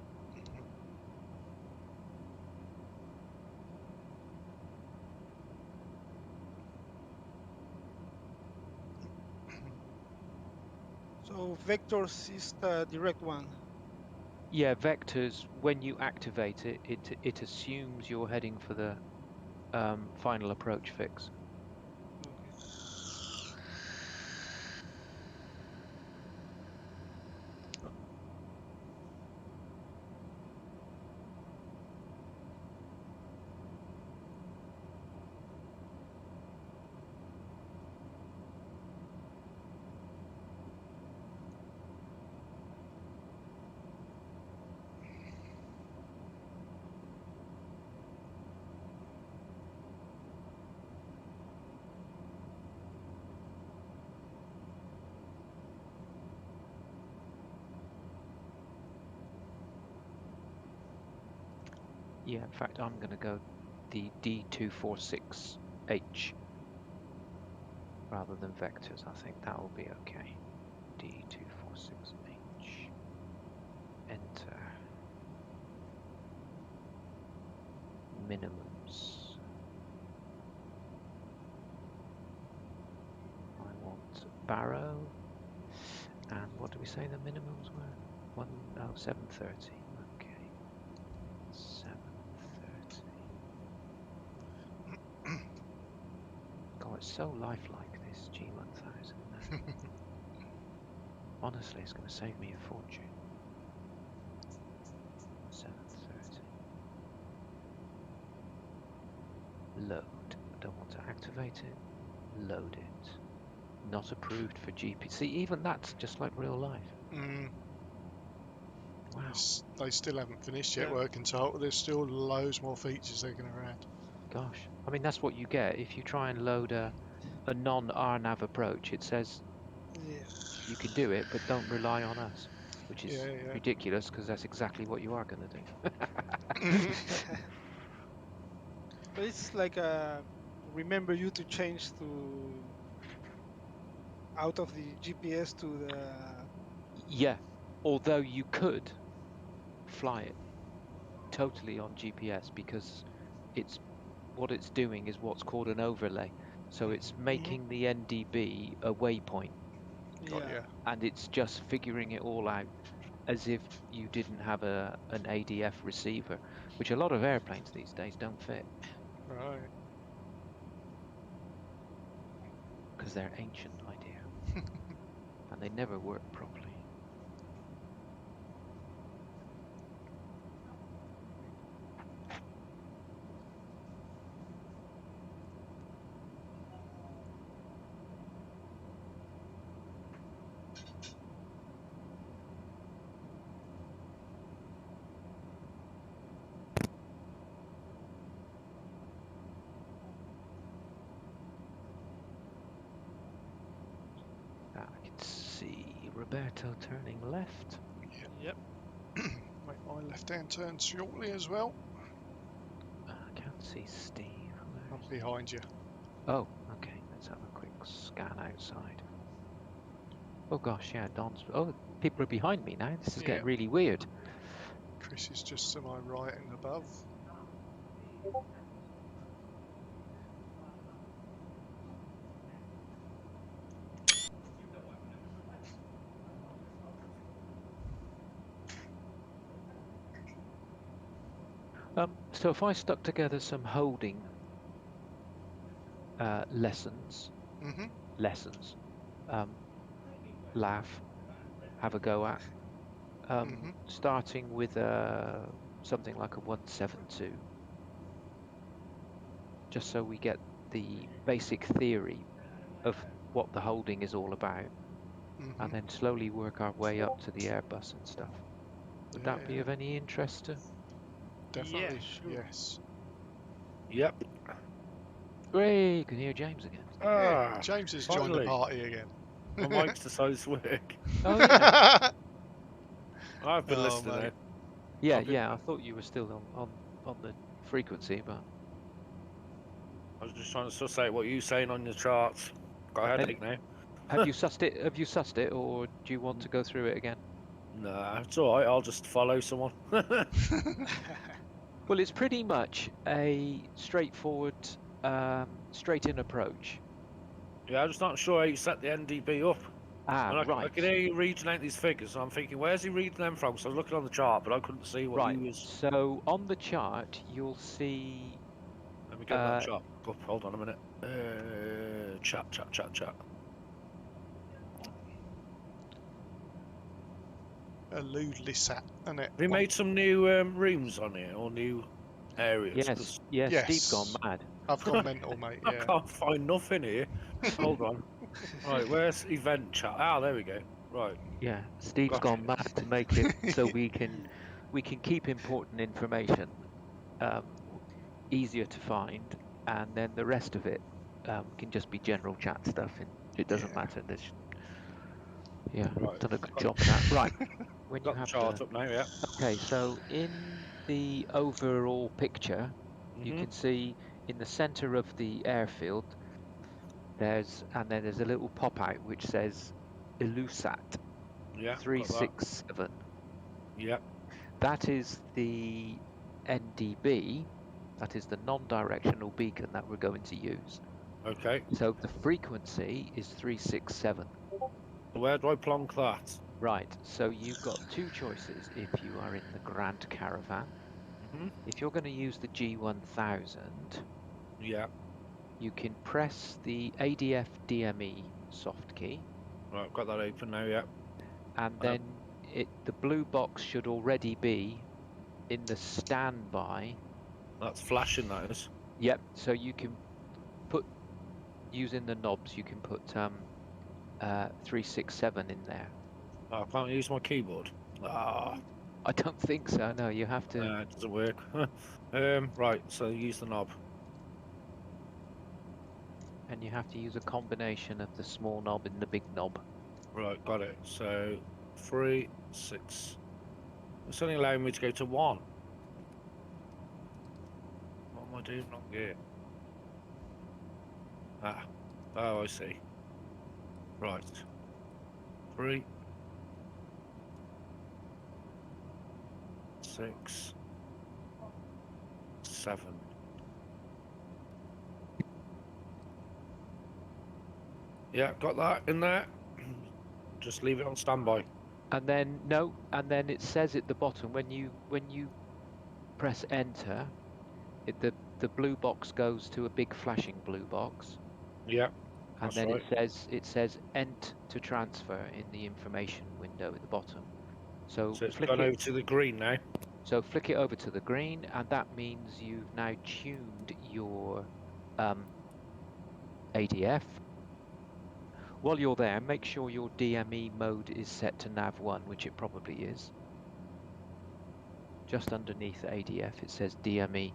So vectors is the direct one. Yeah, vectors, when you activate it, it assumes you're heading for the final approach fix. Okay. Yeah, in fact, I'm going to go the D246H rather than vectors. I think that will be okay. D246H. Enter. Minimums. I want Barrow. And what do we say the minimums were? 7:30. Okay. 7:30. God, it's so lifelike, this G1000. Honestly, it's going to save me a fortune. 7:30. Load. Don't want to activate it. Load it. Not approved for GP. See, even that's just like real life. Mm, Wow. they still haven't finished yet Yeah. working total. There's still loads more features they're going to add. Gosh. I mean, that's what you get if you try and load a non-RNAV approach. It says Yeah. you can do it, but don't rely on us, which is Yeah, ridiculous because that's exactly what you are going to do. yeah. But it's like remember you to change to out of the GPS to the Yeah. Although you could fly it totally on GPS because it's what it's doing is what's called an overlay. So it's making the NDB a waypoint, Got yeah. ya. and it's just figuring it all out as if you didn't have an ADF receiver, which a lot of airplanes these days don't fit Right. because they're ancient idea and they never work properly. I can see Roberto turning left. Yep. Make my left-hand turn shortly as well. I can't see Steve. I'm behind you. Oh, okay. Let's have a quick scan outside. Oh gosh, yeah, Don's. Oh, people are behind me now. This is Yeah. getting really weird. Chris is just to my right and above. So if I stuck together some holding lessons, laugh, have a go at, starting with something like a 172, just so we get the basic theory of what the holding is all about, and then slowly work our way up to the Airbus and stuff. Would that be of any interest to? Definitely. Yeah, sure. Yes. Yep. Hooray, you can hear James again. Yeah, James has joined the finally. party again. My mic's decided to work. Oh yeah. I've been Oh, listening mate. Yeah, I've been- yeah. I thought you were still on the frequency, but I was just trying to suss out what you're saying on your charts. Got a headache now. have you sussed it? Have you sussed it, or do you want to go through it again? Nah, it's alright, I'll just follow someone. Well, it's pretty much a straightforward, straight-in approach. Yeah, I'm just not sure how you set the NDB up. Ah, And I right. can hear you reading out these figures, and I'm thinking, where's he reading them from? So I was looking on the chart, but I couldn't see what Right. he was. So on the chart, you'll see. Let me get that chart up. Hold on a minute. Chat. Ilulissat, isn't it? Have you made some new rooms on here, or new areas? Yes. 'Cause Yes. Yes. Steve's gone mad. I've gone mental, mate. I Yeah. can't find nothing here. Hold on. Right, where's event chat? Ah, there we go. Right. Yeah. Steve's Gotcha. gone mad to make it so we can keep important information easier to find, and then the rest of it can just be general chat stuff, and it doesn't matter. Yeah, Right. done a good job of that. Right. When you Got the have chart up now, yeah. Okay, so in the overall picture, you can see in the center of the airfield, there's a little pop out which says Ilulissat Yeah, got that. 367. Yeah. That is the NDB. That is the non-directional beacon that we're going to use. Okay. So the frequency is 367. Where do I plonk that? Right, so you've got two choices if you are in the Grand Caravan. Mhm. If you're going to use the G1000, Yeah. you can press the ADF DME soft key, Right, got that open now. Yeah. and then the blue box should already be in the standby. That's flashing. That is. Yep, so you can put, using the knobs, you can put 367 in there. Oh, I can't use my keyboard. Ah, I don't think so, no, you have to. it doesn't work. Right, so use the knob. And you have to use a combination of the small knob and the big knob. Right, got it. So 3, 6. It's only allowing me to go to 1. What am I doing wrong here? Ah, oh, I see. Right. 3, 6, 7. Yeah, got that in there. Just leave it on standby. And then it says at the bottom when you press enter, the blue box goes to a big flashing blue box. Yeah, And that's then right. it says ent to transfer in the information window at the bottom. So So it's flick gone it. over to the green now. So flick it over to the green, and that means you've now tuned your ADF. While you're there, make sure your DME mode is set to nav1, which it probably is. Just underneath the ADF, it says DME.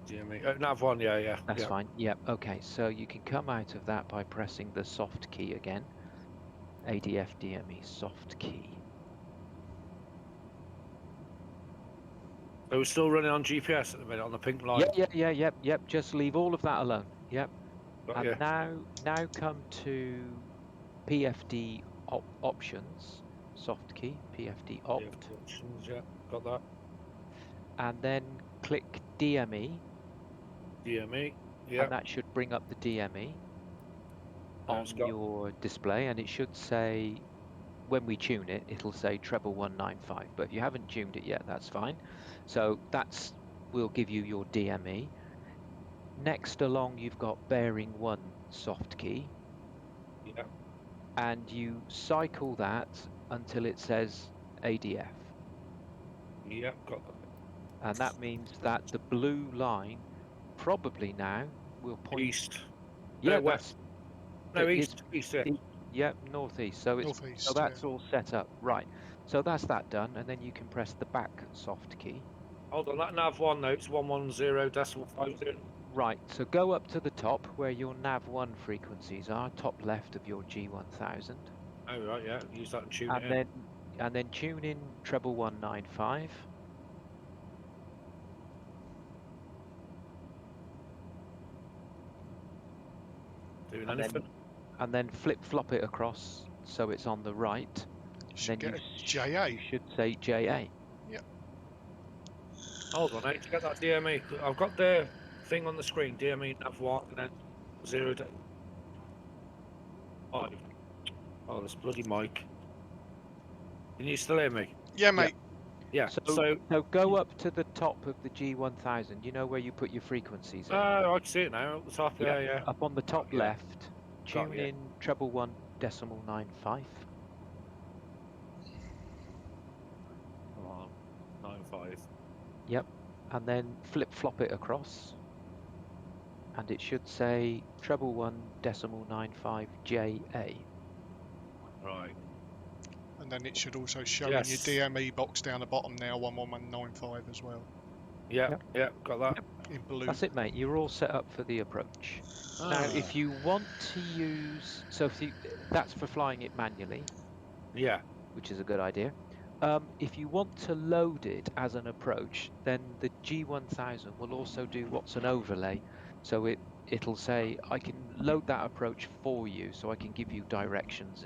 DME. Nav 1, yeah. That's yeah. fine. Yep. Okay. So you can come out of that by pressing the soft key again. ADF DME soft key. So we're still running on GPS at the minute on the pink line. Yep. Just leave all of that alone. Yep. Got And you. now come to PFD options, soft key, PFD opt, Yeah, options, yeah, got that. and then click DME, DME, yeah. and that should bring up the DME Now on it's got your display, and it should say, when we tune it, it'll say treble 195, but if you haven't tuned it yet, that's fine. So will give you your DME. Next along, you've got bearing 1 soft key. yeah. And you cycle that until it says ADF. Yeah, got that. And that means that the blue line probably now will point East. Yeah, west. No, east. East, yeah. Yeah, northeast. So Northeast, that's all set up. Right. So that's that done, and then you can press the back soft key. Hold on, that nav 1 though, it's 110.50. Right, so go up to the top where your nav1 frequencies are, top left of your G1000. Oh right, yeah, use that and tune it in. And then tune in treble 195. Doing anything? And then flip-flop it across so it's on the right. You should then get a JA. You should say JA. Yep. Hold on, I need to get that DME. I've got the thing on the screen, DME nav 1 and then 0 to 5. Oh, this bloody mic. Can you still hear me? Yeah, mate. Yeah. So go up to the top of the G1000. You know where you put your frequencies in? Oh, I can see it now at the top. Yeah. Up on the top left, tune you. in treble 1.95. Come on, 95. Yep, and then flip-flop it across, and it should say treble 1.95 JA. Right. And then it should also show in your DME box down the bottom now 11195 as well. Yeah, got that. In blue. That's it, mate. You're all set up for the approach. Now, if you want to use, that's for flying it manually. Yeah. Which is a good idea. If you want to load it as an approach, then the G1000 will also do what's an overlay. So it'll say, I can load that approach for you, so I can give you directions,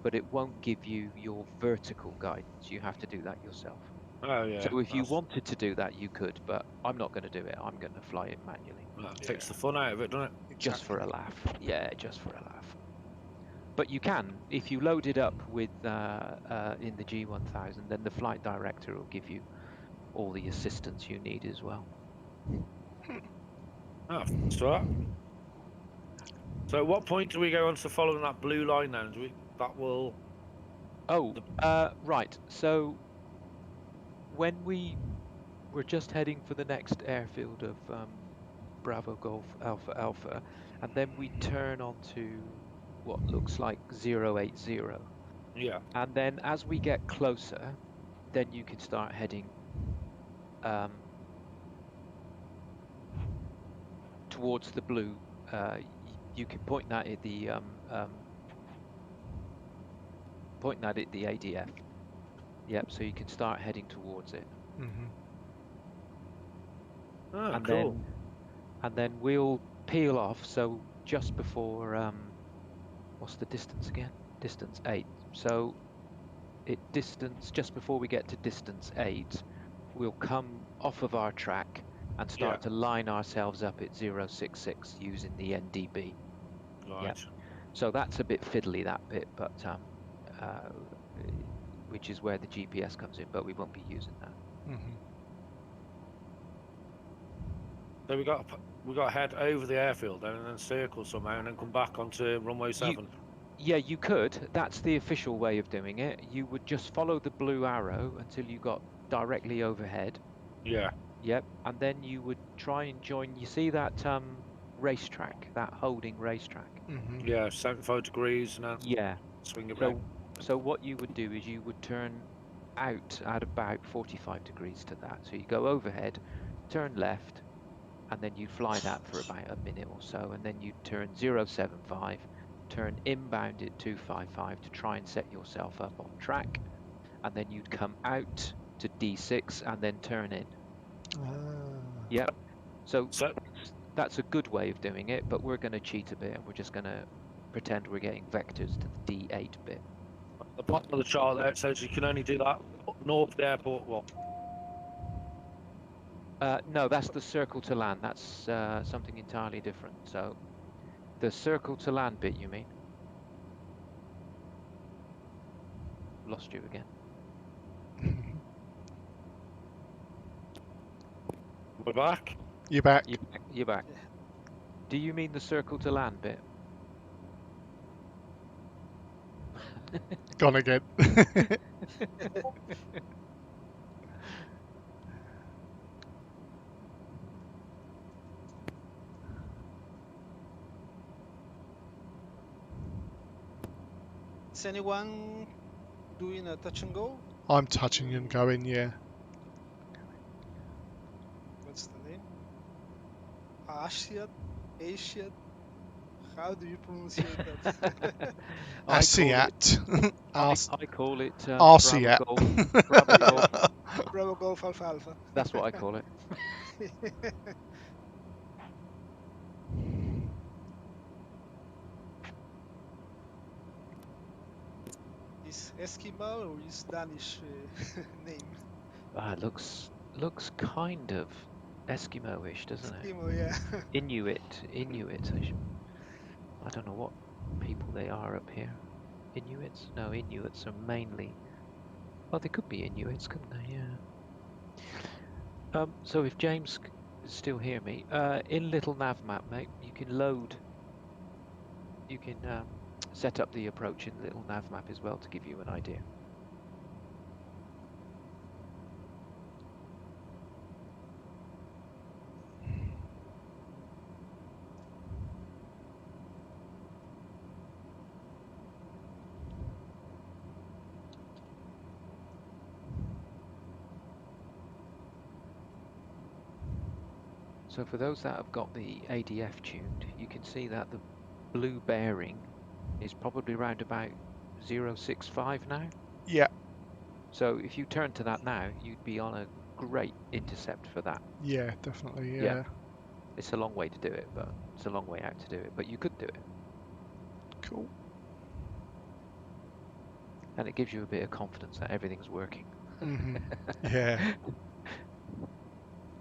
but it won't give you your vertical guidance. You have to do that yourself. Oh, yeah. So if you wanted to do that, you could, but I'm not going to do it. I'm going to fly it manually. That takes the fun out of it, doesn't it? Just for a laugh. Yeah, just for a laugh. But you can, if you load it up with in the G1000, then the flight director will give you all the assistance you need as well. Oh, so at what point do we go on to following that blue line now? That will... Oh, right. So when we're just heading for the next airfield of Bravo Golf Alpha Alpha, and then we turn onto what looks like 080. Yeah. And then as we get closer, then you can start heading towards the blue. You can point that at the ADF. Yep. So you can start heading towards it. Mm-hmm. Oh, And cool. then we'll peel off. So just before what's the distance again? Distance 8. So just before we get to distance 8, we'll come off of our track and start to line ourselves up at 066 using the NDB. Right. Yep. So that's a bit fiddly, that bit, but which is where the GPS comes in, but we won't be using that. Mm-hmm. So we got to head over the airfield then, and then circle somehow, and then come back onto runway 7. Yeah, you could. That's the official way of doing it. You would just follow the blue arrow until you got directly overhead. Yeah. Yep. And then you would try and join. You see that racetrack, that holding racetrack? Mm-hmm. Yeah, 75 degrees, and then Yeah. swing it round. So what you would do is you would turn out at about 45 degrees to that. So you go overhead, turn left, and then you fly that for about a minute or so, and then you turn 075, turn inbound at 255 to try and set yourself up on track, and then you'd come out to D6 and then turn in. Yep. So that's a good way of doing it, but we're going to cheat a bit, and we're just going to pretend we're getting vectors to the D8 bit. The bottom of the chart there, it says you can only do that north of the airport. What? No, that's the circle to land. That's something entirely different. So the circle to land bit, you mean? Lost you again. We're back. You're back. You're back. Do you mean the circle to land bit? Gone again. Is anyone doing a touch and go? I'm touching and going, yeah. What's the name? Aasiaat? Aasiaat? How do you pronounce that? Aasiaat. I call it Aasiaat. Bravo Golf Alpha Alpha. That's what I call it. Is Eskimo or is Danish name? Looks kind of Eskimo-ish, doesn't it? Eskimo, yeah. Inuit. I don't know what people they are up here. Inuits? No, Inuits are mainly. Well, they could be Inuits, couldn't they? Yeah. So if James still hear me, in little nav map, mate, you can load. You can set up the approach in little nav map as well to give you an idea. So for those that have got the ADF tuned, you can see that the blue bearing is probably round about 065 now. Yeah. So if you turn to that now, you'd be on a great intercept for that. Yeah, definitely, yeah. Yeah. It's a long way to do it, but it's a long way out to do it, but you could do it. Cool. And it gives you a bit of confidence that everything's working. Mm-hmm. Yeah.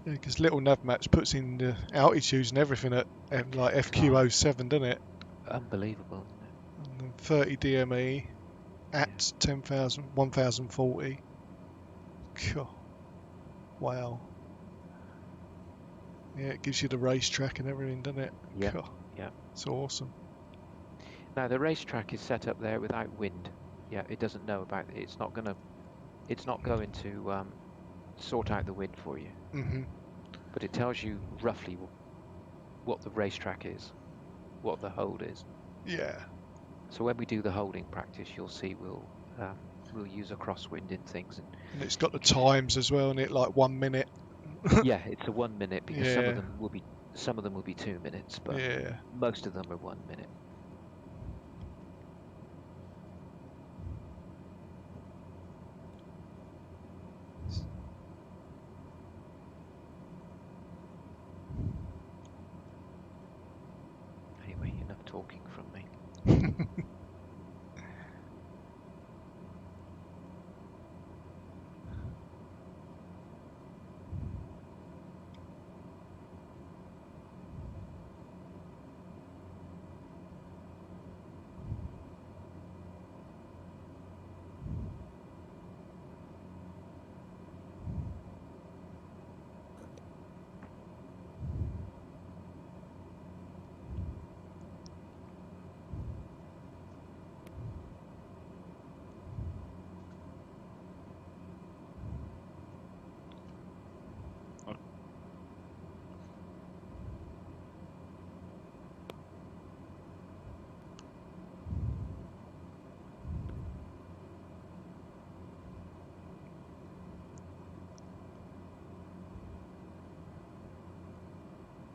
Yeah, because little nav maps puts in the altitudes and everything at like FQ07, doesn't it? Unbelievable, isn't it? And 30 DME at 10,000, 1040. God. Wow. Yeah, it gives you the racetrack and everything, doesn't it? Yeah, God, yeah. it's awesome. Now the racetrack is set up there without wind. Yeah, it doesn't know about it. It's not going to sort out the wind for you. Hmm. But it tells you roughly what the racetrack is, what the hold is. Yeah. So when we do the holding practice, you'll see we'll use a crosswind in things, and And it's got the times as well, and it like 1 minute. yeah, it's a 1 minute because some of Yeah. them will be 2 minutes, but Yeah. most of them are 1 minute. Anyway, enough talking from me.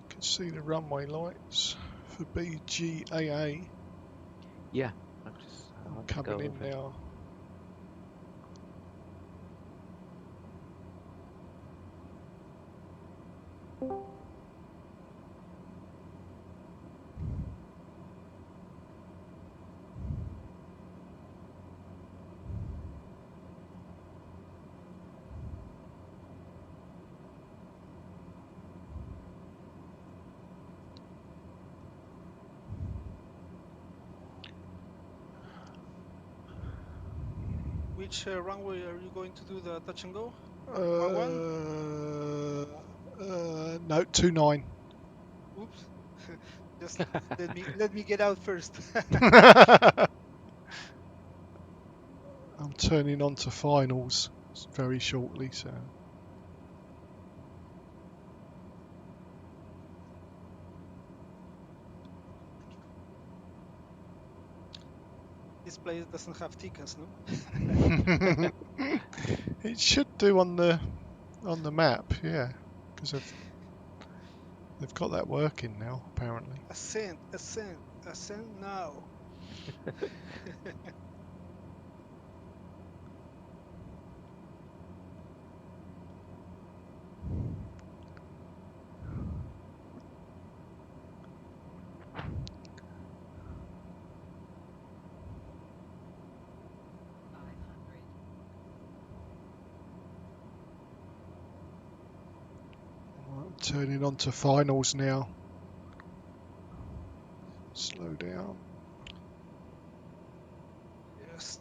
Can see the runway lights for BGAA Yeah, I'll just go coming in over it. now. Which runway are you going to do the touch and go? 1-1? No, 29. Oops. Just let me get out first. I'm turning on to finals very shortly, so. This place doesn't have tickets, no? It should do on the map, yeah, because they've got that working now apparently. Ascend now. I'm turning on to finals now. Slow down. Yes.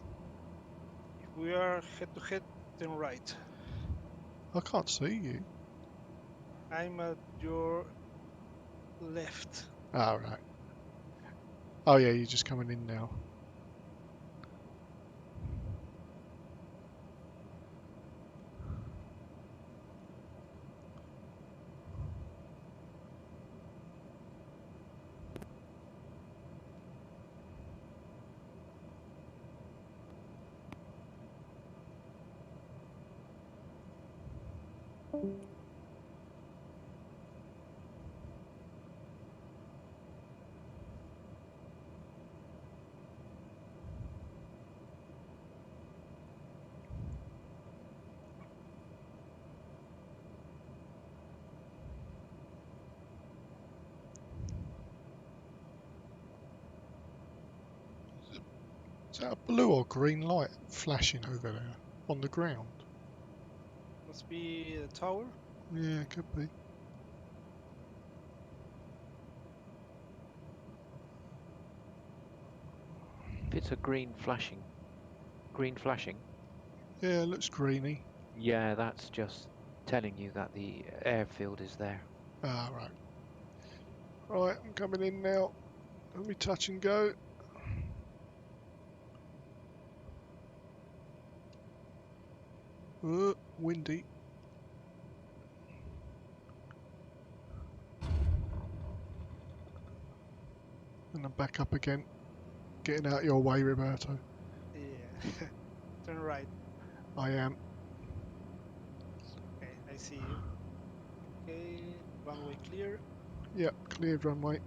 If we are head to head, then right. I can't see you. I'm at your left. Ah, right. Oh yeah, you're just coming in now. Is that a blue or green light flashing over there on the ground? Must be a tower. Yeah, it could be. it's a green flashing, Yeah, it looks greeny. yeah, that's just telling you that the airfield is there. Ah, right. Right, I'm coming in now. Let me touch and go. Windy. And I'm back up again. Getting out your way, Roberto. Yeah. Turn right. I am. Okay, I see you. Okay, runway clear. Yep, cleared runway.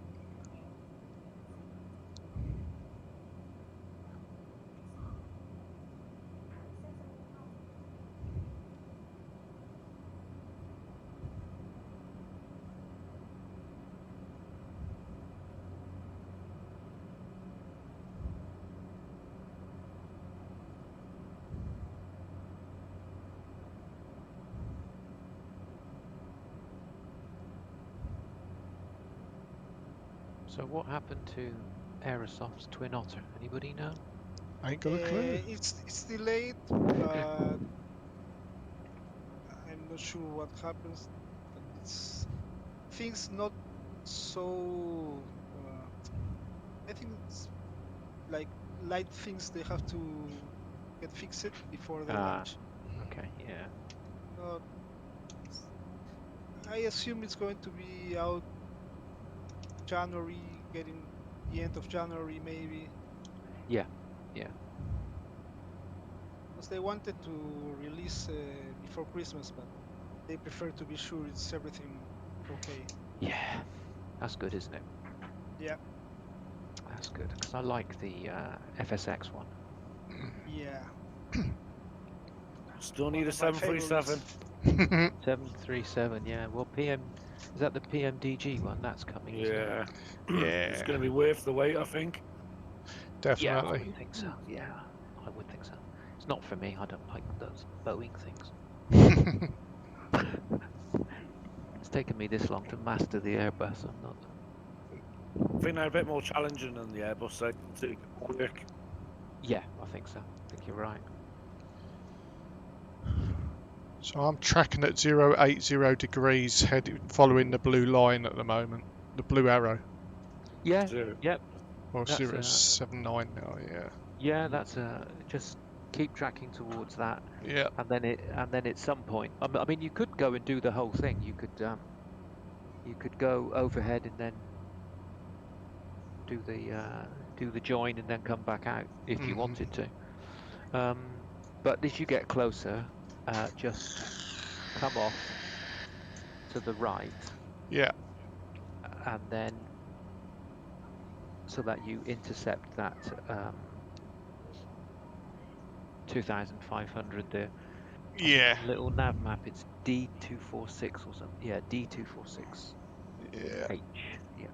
So what happened to Aerosoft's Twin Otter? Anybody know? Ain't got a clue. It's delayed, but I'm not sure what happens. But it's things not so. I think it's like light things they have to get fixed before the launch. Okay, yeah. Not, I assume it's going to be out January, getting the end of January maybe. Yeah, yeah. Because they wanted to release before Christmas, but they prefer to be sure it's everything okay. Yeah, that's good, isn't it? Yeah. That's good, because I like the FSX one. Yeah. Still need a One of my 737. favorites. 737, yeah. Well, is that the PMDG one? That's coming, isn't it? Yeah. Yeah, It's going to be worth the wait, I think. Yeah, I definitely. would think so. Yeah, I would think so. It's not for me. I don't like those Boeing things. It's taken me this long to master the Airbus. I'm not. I think they're a bit more challenging than the Airbus. They do work. Yeah, I think so. I think you're right. So I'm tracking at 080 degrees, following the blue line at the moment. The blue arrow. Yeah. Zero. Yep. Or That's 079 now, yeah. Yeah, that's just keep tracking towards that, Yeah. and then at some point, I mean, you could go and do the whole thing. You could go overhead and then do the join and then come back out if you wanted to. But as you get closer, just come off to the right, Yeah. and then so that you intercept that 2,500 there. Yeah. Little nav map, it's D246 or something. Yeah, D246H. Yeah. Yeah.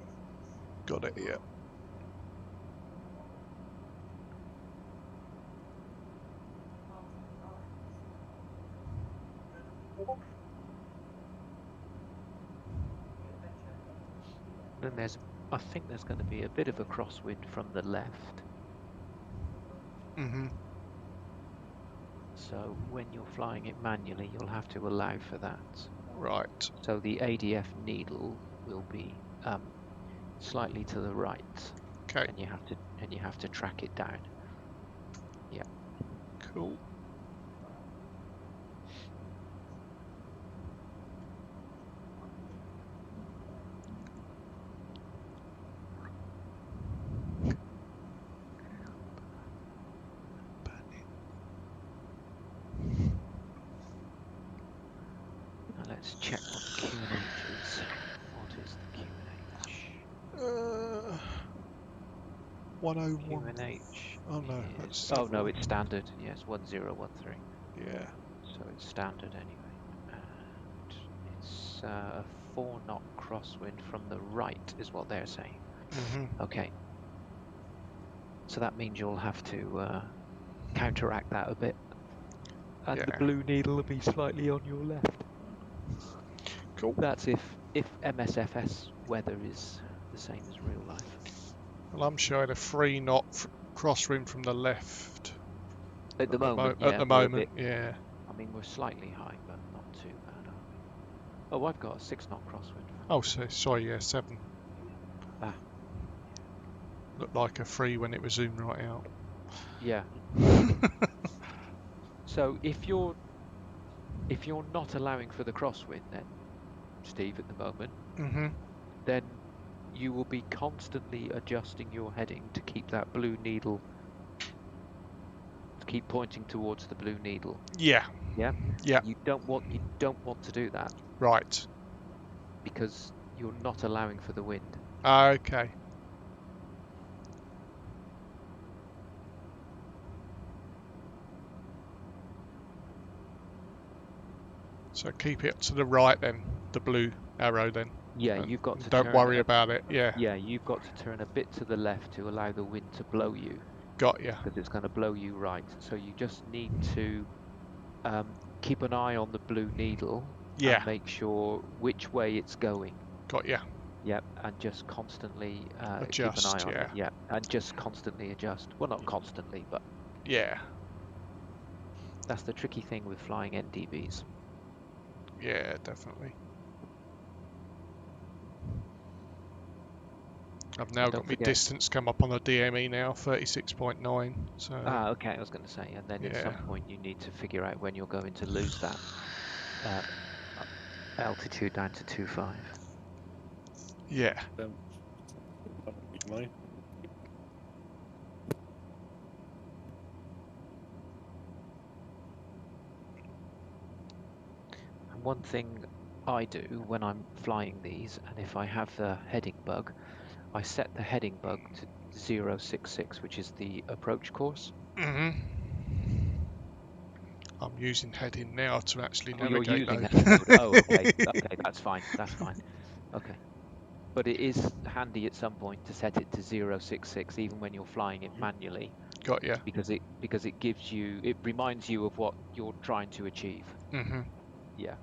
Got it, yeah. Then I think there's going to be a bit of a crosswind from the left. Mhm. So when you're flying it manually, you'll have to allow for that. Right. So the ADF needle will be slightly to the right, Okay. and you have to track it down. Yeah. Cool. Now let's check what the QNH is. What is the QNH? 101. QNH. Oh no, is- that's oh no, one. it's standard. Yes, 1013. Yeah. So it's standard anyway. And it's a 4-knot crosswind from the right, is what they're saying. Mhm. Okay. So that means you'll have to counteract that a bit. And the Yeah. blue needle will be slightly on your left. Cool. That's if MSFS weather is the same as real life. Well, I'm showing a 3 knot crosswind from the left. At the moment, At yeah. the we're a moment, bit- yeah. I mean, we're slightly high, but not too bad, are we? Oh, I've got a 6-knot crosswind. Oh, sorry, yeah, 7. Ah. Looked like a 3 when it was zoomed right out. Yeah. So if you're not allowing for the crosswind, then Steve, at the moment, Mhm. then you will be constantly adjusting your heading to keep that blue needle, to keep pointing towards the blue needle. Yeah. Yeah. Yeah. You don't want to do that Right. because you're not allowing for the wind. Okay. So keep it to the right then, the blue arrow then. Yeah, you've got to Don't turn worry a- about it. Yeah. Yeah, you've got to turn a bit to the left to allow the wind to blow you, Got ya. because it's going to blow you right. So you just need to keep an eye on the blue needle Yeah. and make sure which way it's going. Got ya. Yep, and just constantly keep an Adjust, eye on yeah. it. Yeah, and just constantly adjust. Well, not constantly, but Yeah. that's the tricky thing with flying NDBs. Yeah, definitely. I've now And got don't my forget- distance come up on the DME now, 36.9. So Okay, I was going to say, and then at some Yeah. point you need to figure out when you're going to lose that altitude down to 2.5. yeah. Mine. And one thing I do when I'm flying these, and if I have the heading bug, I set the heading bug to 066, which is the approach course. Mhm. I'm using heading now to actually Oh, you're navigate using though. heading mode. Oh, okay. Okay, that's fine. That's fine. Okay. But it is handy at some point to set it to 066, even when you're flying it manually, Got ya. because it gives you, it reminds you of what you're trying to achieve. Mhm. Yeah.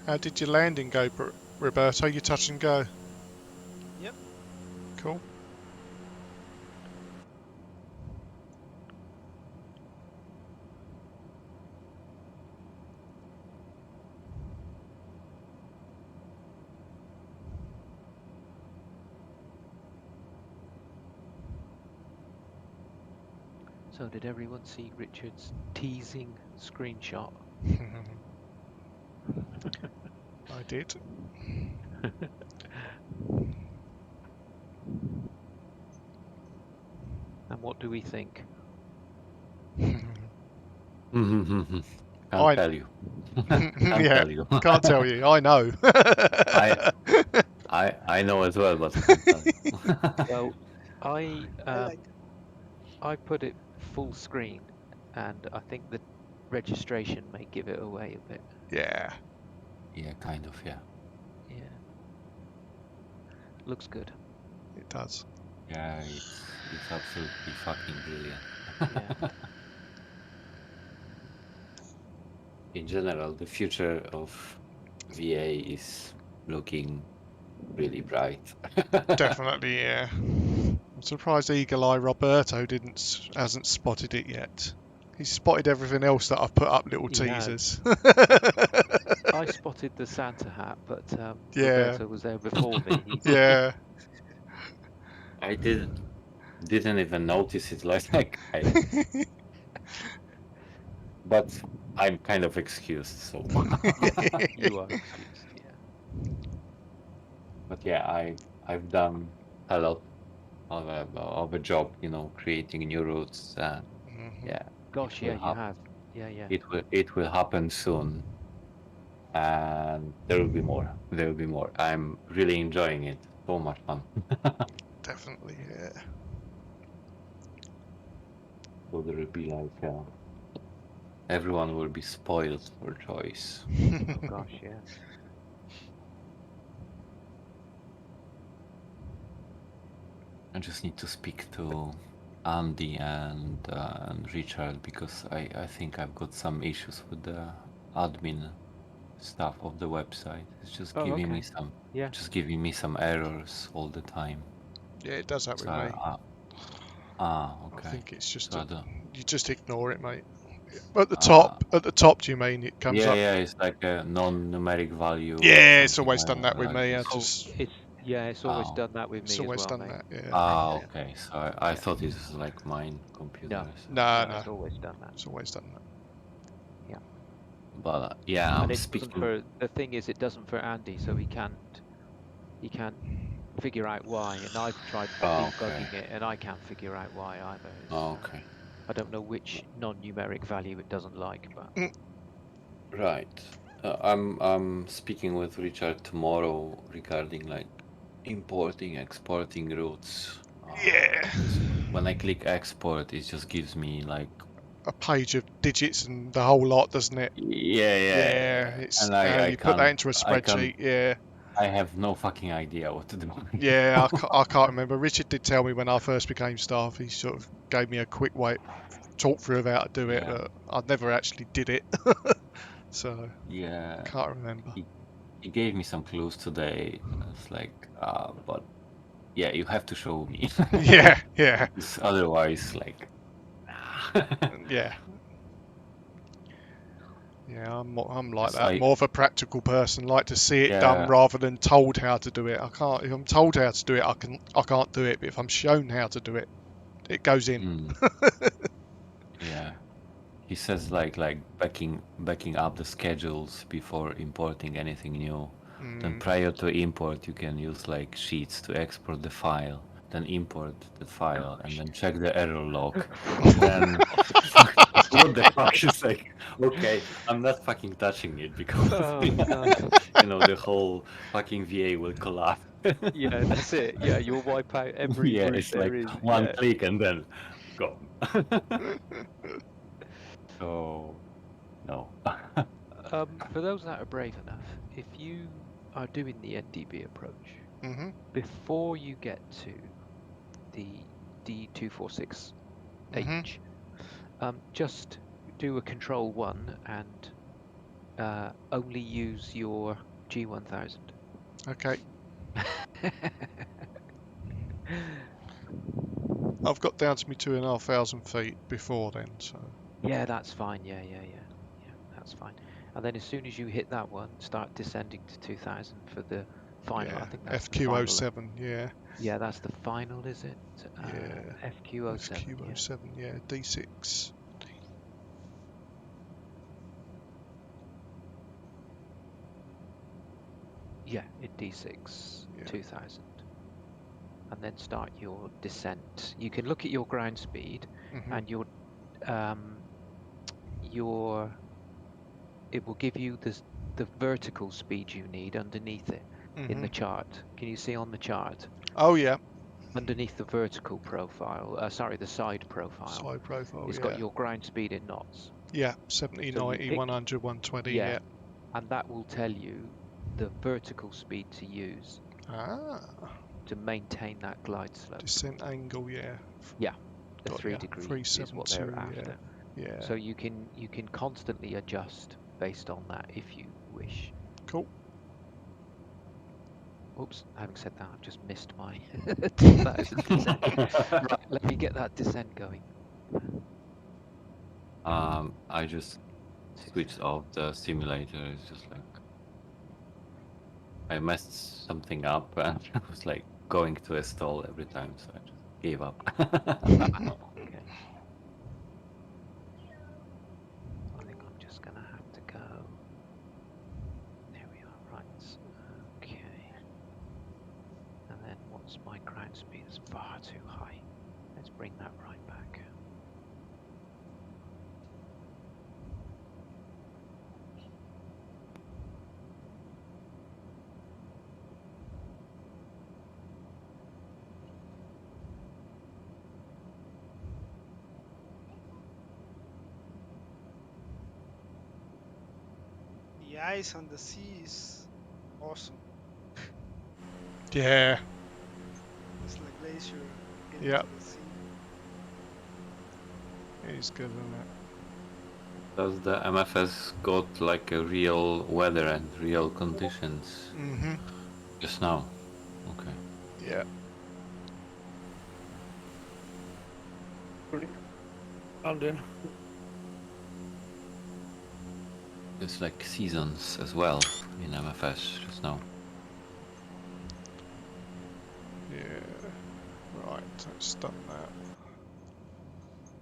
How did your landing go, Roberto? You touch and go. Yep. Cool. So did everyone see Richard's teasing screenshot? I did. And what do we think? Can't I- tell you. Can't Yeah, tell you. Can't tell you. I know. I know as well, but I can't tell you. Well, I I like I put it full screen, and I think the registration may give it away a bit. Yeah. Yeah, kind of, yeah. Yeah. Looks good. It does. Yeah, it's absolutely fucking brilliant. Yeah. In general, the future of VA is looking really bright. Definitely, yeah. I'm surprised Eagle Eye Roberto hasn't spotted it yet. He's spotted everything else that I've put up little He has. teasers. I spotted the Santa hat, but Yeah. Roberto was there before me. He, Yeah. I didn't even notice it but I'm kind of excused, so. yeah, you are excused. Yeah. But yeah, I've done a lot of a job, creating new routes. Mhm. Yeah, Gosh, will yeah, you have. Yeah, yeah. it will happen soon, and there will be more. There will be more. I'm really enjoying it. So much fun. Definitely, yeah. So there will be everyone will be spoiled for choice. Oh gosh, yeah. I just need to speak to Andy and Richard because I think I've got some issues with the admin stuff of the website. It's just Oh, giving me okay. some Yeah. errors all the time. Yeah, it does that So with me. I okay. think it's just So I don't. you just ignore it, mate. Uh, At the top, do you mean it comes up? yeah, it's like a non-numeric value or Yeah, it's something always done that with like me. this. Oh, it's always Oh, done that with It's me as always well, done mate. that. Yeah. Yeah. okay. So I Yeah. thought it was like mine No, computer. So. No, no, no, it's always done that. it's always done that. Yeah. But yeah, And I'm it doesn't speaking. for the thing is, it doesn't for Andy, so he can't figure out why. And I've tried Okay. debugging it, and I can't figure out why either. It's, Okay. I don't know which non-numeric value it doesn't like, but Right. I'm speaking with Richard tomorrow regarding like importing, exporting routes. Yeah. Because when I click export, it just gives me like A page of digits and the whole lot, doesn't it? Yeah, yeah, it's and how I you put that can't into a I can't spreadsheet. Yeah, I have no fucking idea what to do. yeah, I can't remember. Richard did tell me when I first became staff. He sort of gave me a quick way talk through of how to do it, Yeah, but I never actually did it, so yeah. can't remember. He gave me some clues today. It's like, but yeah, you have to show me. Yeah, yeah, Because otherwise, like, nah. yeah, yeah. I'm like 'Cause that. More of a practical person. Like to see it done yeah, rather than told how to do it. I can't. If I'm told how to do it, I can't do it. But if I'm shown how to do it, it goes in. mm, yeah. He says like backing up the schedules before importing anything new. Then Mm. prior to import, you can use like sheets to export the file, then import the file, and then check the error log. Then what the fuck is like? Okay, I'm not fucking touching it because oh god, the whole fucking VA will collapse. yeah, that's it. Yeah, you'll wipe out every Yeah, route it's there like is. one Yeah. click and then gone. So no. For those that are brave enough, if you are doing the NDB approach, hmm before you get to the D246H, hmm just do a control 1 and only use your G1000. Okay. I've got down to me 2,500 feet before then, so Yeah, that's fine. Yeah, that's fine. And then as soon as you hit that one, start descending to 2000 for the final. yeah. I think that's the final. FQ07, yeah, Yeah, that's the final, is it? yeah. FQ07. Yeah. FQ07, yeah. D6. Yeah, in D6 Yeah. 2000. And then start your descent. You can look at your ground speed hmm and it will give you the vertical speed you need underneath it in hmm the chart. Can you see on the chart? Oh yeah. Underneath the vertical profile, sorry, the side profile, Side profile, it's got yeah. your ground speed in knots. Yeah. 70, So you 90, pick, 100, 120, yeah, yeah. and that will tell you the vertical speed to use. Ah. to maintain that glide slope. Descent angle, yeah. The Got 3 ya. degrees is what they're 372, after. Yeah. So you can constantly adjust based on that if you wish. Cool. Oops, having said that, I've just missed my 2000 descent. Right, let me get that descent going. I just switched off the simulator. It's just like I messed something up and I was like going to a stall every time, so I just gave up. Okay. I think I'm just gonna have to go. There we are, right. Okay. And then what's my ground speed? It's far too high. Let's bring that right back. The ice on the sea is awesome. Yeah. It's like glacier getting Yep. to the sea. It's good, isn't it? Does the MFS got like a real weather and real conditions Mm-hmm. just now? Okay. Yeah. Landing. It's like seasons as well in MFS just now. Yeah. Right, that's done that.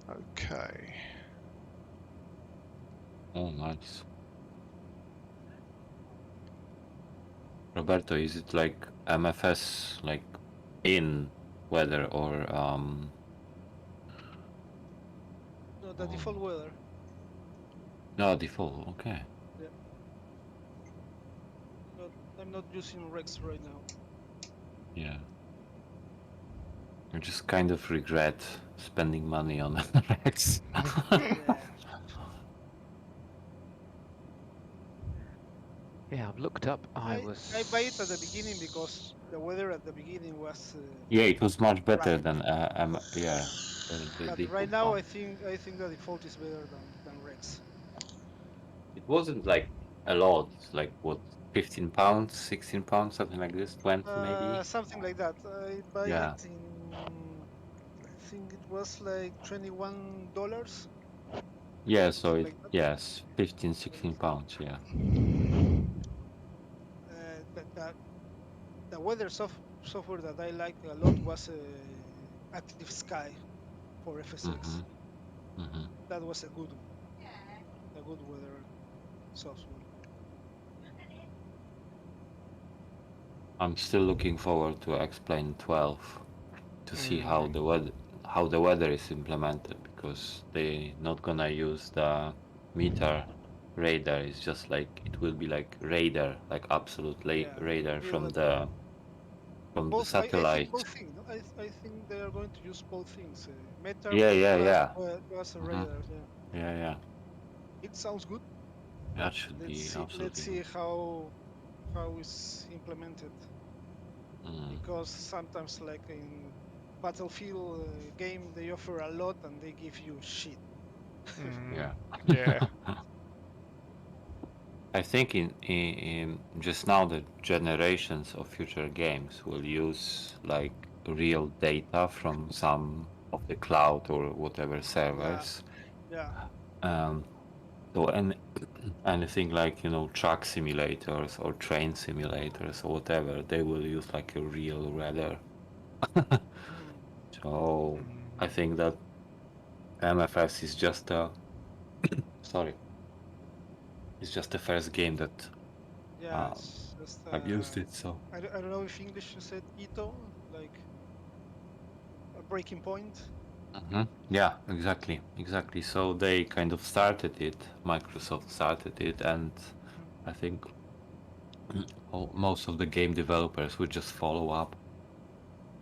Okay. Oh, nice. Roberto, is it like MFS like in weather or No, the default weather. no default? Okay. But I'm not using Rex right now. Yeah. I just kind of regret spending money on Rex. Yeah. Yeah, I've looked up. I I buy it at the beginning because the weather at the beginning was Yeah, it was much better right. than yeah. The But right default now one. I think the default is better than Rex. It wasn't like a lot, like what, 15 pounds, 16 pounds, something like this, 20 maybe. Something like that. I buy Yeah. it in I think it was like $21. Yeah, so Something it, like that. yes, 15, 16 pounds, yeah. The weather software that I liked a lot was Active Sky for FSX. Mm-hmm. Mm-hmm. That was a good weather software. I'm still looking forward to Explain 12 to see how Mm. the weather is implemented, because they not gonna use the meter radar. It's just like it will be like radar, like absolute Yeah, radar real from radar. the Both, I think satellite. both things. No? I think they are going to use both things. Meter Yeah, yeah, plus yeah. plus a Hmm. radar. Yeah, Yeah, yeah. it sounds good, but That should be let's absolutely see good. how it's implemented. Mm. Because sometimes, like in Battlefield game, they offer a lot and they give you shit. Mm. Yeah. Yeah. I think in just now the generations of future games will use like real data from some of the cloud or whatever Yeah, servers. yeah, Um, so anything like, truck simulators or train simulators or whatever, they will use like a real radar. mm, So I Mm. think that MFS is just a sorry, it's just the first game that yeah. um, It's just I've used it. So. I don't know if English you said Ito, like a breaking point. Mhm. Yeah, exactly. So they kind of started it. Microsoft started it, and Mhm. I think most of the game developers would just follow up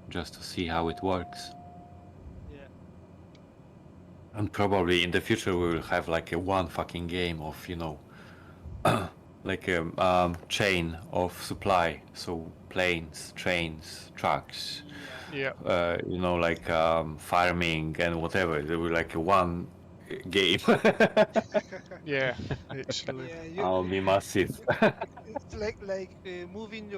just to see how it works. Yeah, And probably in the future we will have like a one fucking game of, like a chain of supply. So planes, trains, trucks, Yeah. you know, like farming and whatever. They were like a one game. Yeah. Literally. Yeah, I'll be massive. it's like moving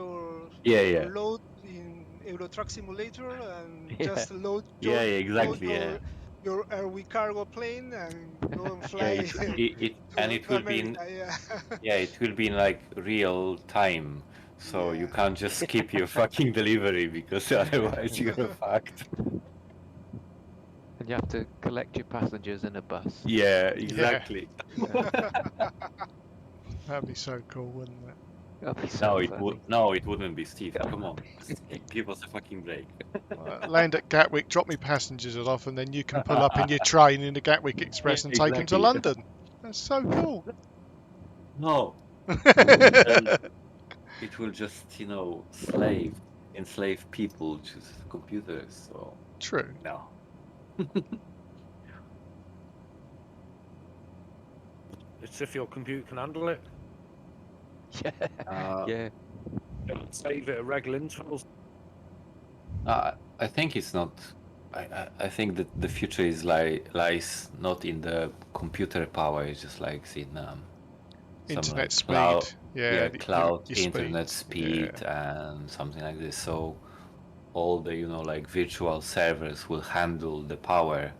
Yeah, your yeah, load in Euro Truck Simulator and Yeah. just load yeah, yeah, load exactly. Yeah, your Airwego cargo plane and go and yeah. fly And to it will be in, America. Yeah. yeah, it will be in like real time. So you Yeah. can't just skip your fucking delivery because otherwise you're fucked. And you have to collect your passengers in a bus. Yeah, Yeah. exactly. That'd be so cool, wouldn't it? That'd be No, so it would. funny. No, it wouldn't be Steve. Come on, give us a fucking break. Land at Gatwick, drop me passengers off, and then you can pull up in your train in the Gatwick Express and take them to Exactly. London. That's so cool. No, then it will just, you know, enslave people to computers. So True. no. It's if your computer can handle it. Yeah. Uh, Yeah. Don't save it at regular intervals. I think it's not. I think that the future is lies not in the computer power. It's just like in some Internet like speed. cloud, Yeah. cloud Your internet speed. speed and something like this. So all the, you know, like virtual servers will handle the power,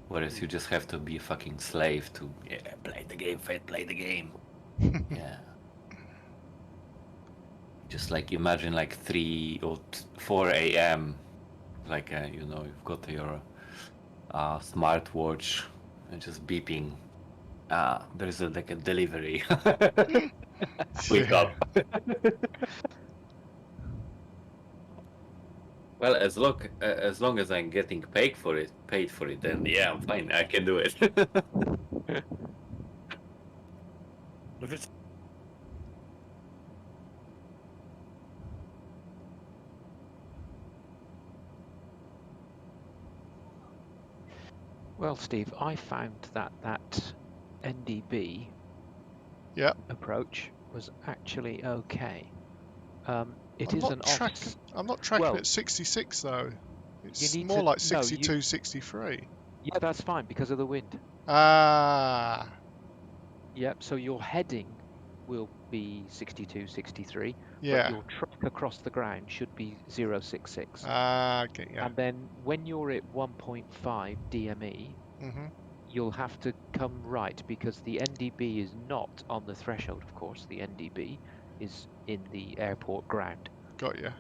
whereas you just have to be a fucking slave to play the game, Fed, play the game. Yeah. Just like imagine like 3 or 4 a.m. like you know, you've got your smartwatch and just beeping. There's like a delivery. Wake Yeah. up. Well, as long as I'm getting paid for it, then yeah, I'm fine. I can do it. If it's Well, Steve, I found that NDB Yeah. approach was actually okay. It I'm is not an tracking. off. I'm not tracking Well, at 66 though. It's need more to like no, 62, 63. yeah, that's fine because of the wind. Ah. Yep. So your heading will be 62, 63, but Yeah. your track across the ground should be 066. Ah. Okay. Yeah. And then when you're at 1.5 DME, Mhm. you'll have to come right because the NDB is not on the threshold, of course. The NDB is in the airport ground. Got you.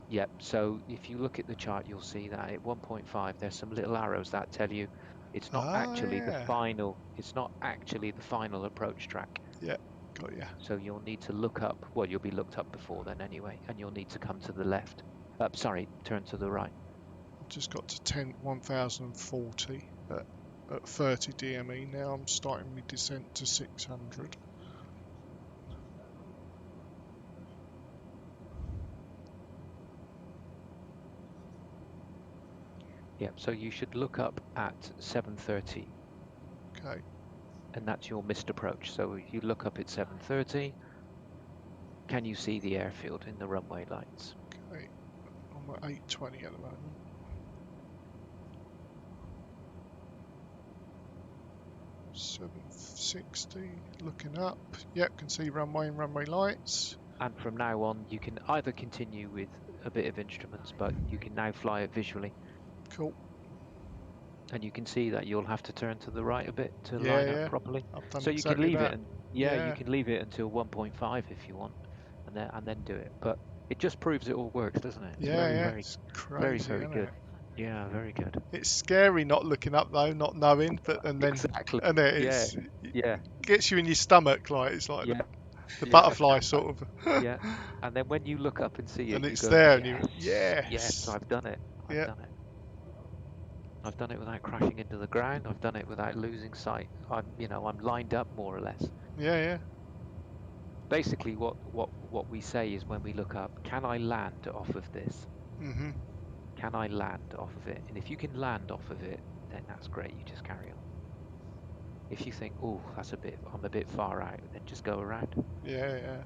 Yep. So if you look at the chart, you'll see that at 1.5, there's some little arrows that tell you it's not actually the Yeah. final. It's not actually the final approach track. Yeah. Got you. So you'll need to look up. Well, you'll be looked up before then anyway, and you'll need to come to the left. Sorry, turn to the right. I've just got to 1040 at 30 DME. Now I'm starting my descent to 600. Yep. So you should look up at 7:30. Okay. And that's your missed approach. So you look up at 7:30. Can you see the airfield in the runway lights? Okay. I'm at 820 at the moment. 760. Looking up. Yep. Can see runway and runway lights. And from now on, you can either continue with a bit of instruments, but you can now fly it visually. Cool. And you can see that you'll have to turn to the right a bit to Yeah, line yeah. up properly. I've done So you can exactly leave that. it, and Yeah. you can leave it until 1.5 if you want, and then do it. But it just proves it all works, doesn't it? It's Yeah, very, yeah. very, It's crazy, very isn't good. it? Yeah, very good. It's scary not looking up though, not knowing, but and then Exactly. and it Yeah, it's, it yeah, gets you in your stomach, like it's like yeah, the yeah. butterfly sort of. Yeah. And then when you look up and see it, And you it's go, there, and you yes, yes, yes, I've done it. I've yeah, done it. I've done it without crashing into the ground. I've done it without losing sight. I'm lined up more or less. yeah. Basically, what we say is when we look up, can I land off of this? Mhm. Can I land off of it? And if you can land off of it, then that's great. You just carry on. If you think, oh, I'm a bit far out, then just go around. Yeah, yeah.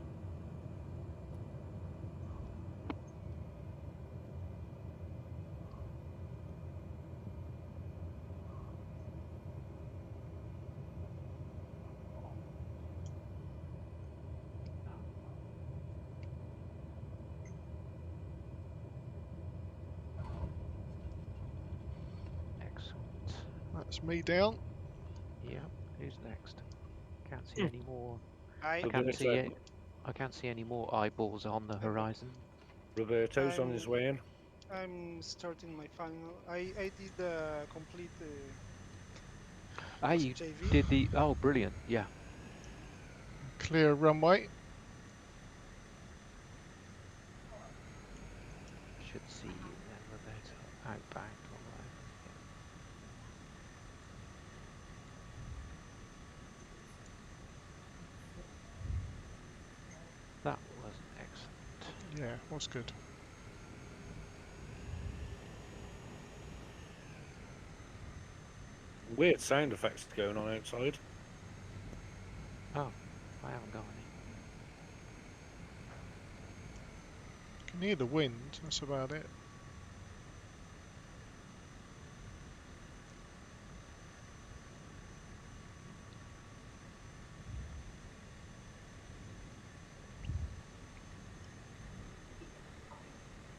Excellent. That's me down. Yeah. Who's next? Can't see any more. I, I can't see any more eyeballs on the horizon. Roberto's on his way in. I'm starting my final. I did complete Ah, you JV. did the. Oh, brilliant. Yeah. Clear runway. Should see you then, Roberto. Outbound or whatever. Yeah. That was excellent. Yeah, was good. Weird sound effects going on outside. Oh, I haven't got any. Can hear the wind. That's about it.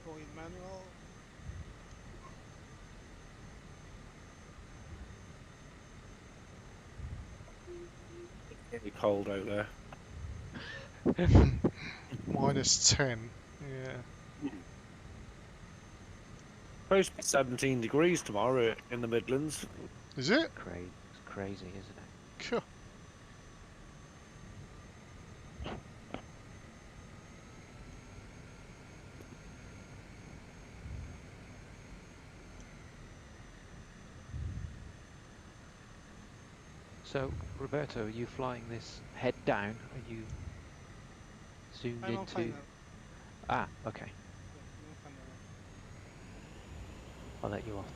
Going manual. Really cold out there. -10. Yeah. Supposed to be 17 degrees tomorrow in the Midlands. Is it? It's crazy, isn't it? Cool. So, Roberto, are you flying this head down? Are you zoomed I'm on into? final. Ah, okay. Yeah, I'm on final. I'll let you off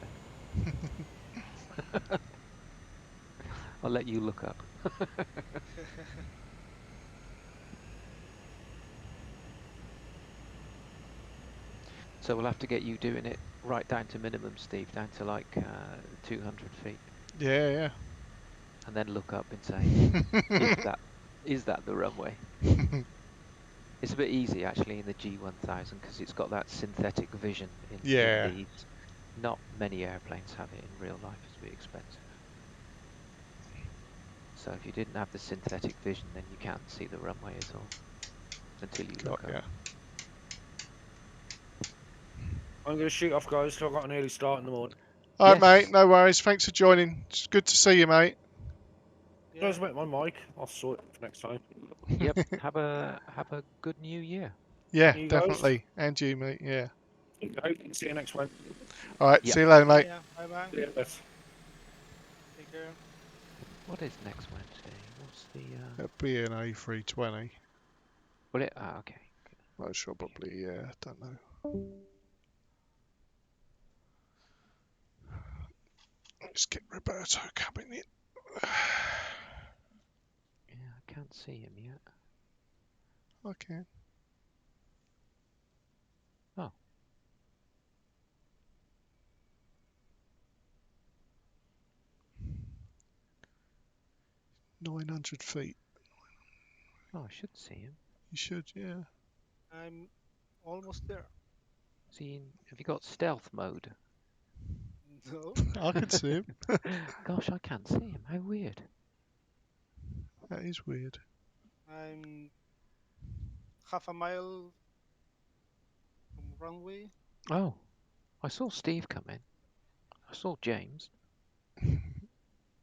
then. I'll let you look up. So we'll have to get you doing it right down to minimum, Steve, down to like 200 feet, Yeah, yeah. and then look up and say, is that the runway? It's a bit easy actually in the G1000 because it's got that synthetic vision in Yeah. these. Not many airplanes have it in real life. It's a bit expensive. So if you didn't have the synthetic vision, then you can't see the runway at all until you look Got ya. up. I'm going to shoot off, guys, because I've got an early start in the morning. All right, Yes. mate. No worries. Thanks for joining. It's good to see you, mate. Yeah. Guys, about my mic. I'll sort it for next time. Yep. Have a good new year. Yeah, You guys? definitely. And you, mate. Yeah. I hope to see you next one. All right. Yeah. See you later, Yeah, mate. yeah. Bye bye. See you later. Take care. What is next Wednesday? What's the? It'll be an A320. Will it? Ah, okay. Most probably. Yeah. Don't know. Let's get Roberto coming in. Yeah, I can't see him yet. Okay. Oh. 900 feet. Oh, I should see him. You should, yeah. I'm almost there. Have you got stealth mode? No. I can see him. Gosh, I can't see him. How weird. That is weird. I'm half a mile from runway. Oh, I saw Steve come in. I saw James.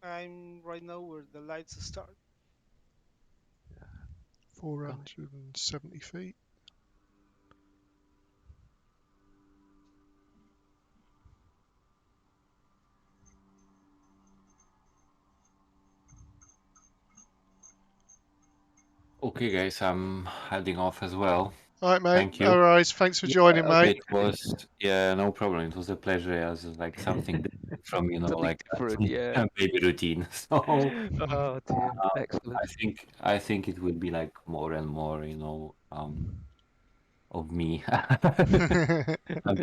I'm right now where the lights start. 470 feet. Okay, guys, I'm heading off as well. All right, mate. Thank you. No worries. Thanks for joining, okay. mate. It was, yeah, no problem. It was a pleasure. As like something different from Something like different, yeah. baby routine. So Oh dear, excellent. I think it will be like more and more, of me. I'm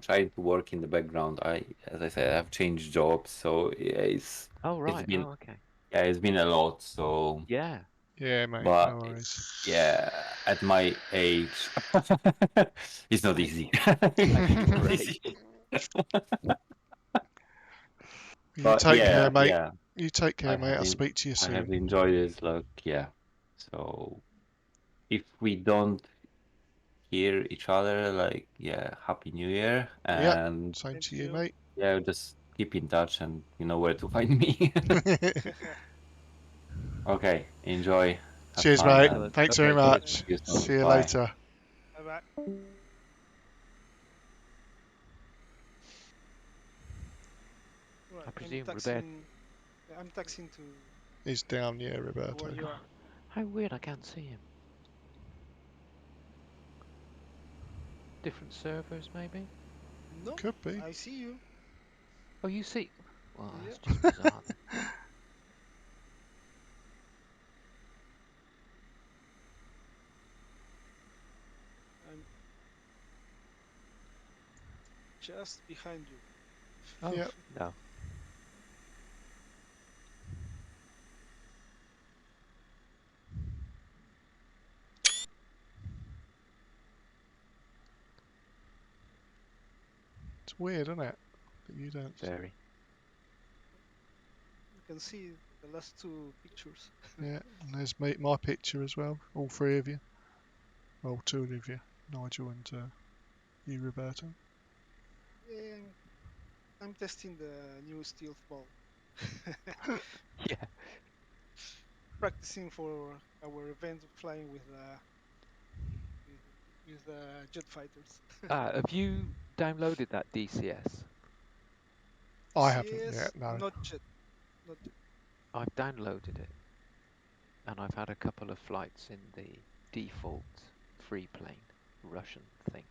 trying to work in the background. As I said, I've changed jobs, so yeah, Oh it's right. been Oh okay. yeah, it's been a lot. So, Yeah. Yeah, mate. but No worries. yeah, at my age, it's not easy. At your Not age. easy. You But take care, yeah, mate. yeah, You take I care, mate. have I'll en- speak to you I have soon. enjoyed it. Like, yeah. So if we don't hear each other, like, yeah, Happy New Year, Yep. and Same Same to to you, you. mate. yeah, just keep in touch, and you know where to find me. Okay, enjoy, have Cheers, fun, mate. Excellent. and Thanks very Okay. talk Cheers, to much. mate. you soon. See you Bye. later. Bye bye. Right, I I'm presume Roberto. taxing. I'm taxing to He's down, yeah, where Roberto. you are. How weird! I can't see him. Different servers, maybe. No, Could be. I see you. Oh, you see. Well, Yeah. that's just bizarre. Then. I'm just behind you. Oh Yep. no. It's weird, isn't it? That you don't. Very. You can see the last two pictures. Yeah. And there's my picture as well. All three of you. Well, two of you. Nigel and you, Roberto. Yeah, I'm testing the new stealth ball. Yeah. Practicing for our event of flying with jet fighters. Have you downloaded that DCS? I haven't DCS, yet, no. not jet, not jet. I've downloaded it, and I've had a couple of flights in the default free plane Russian thing.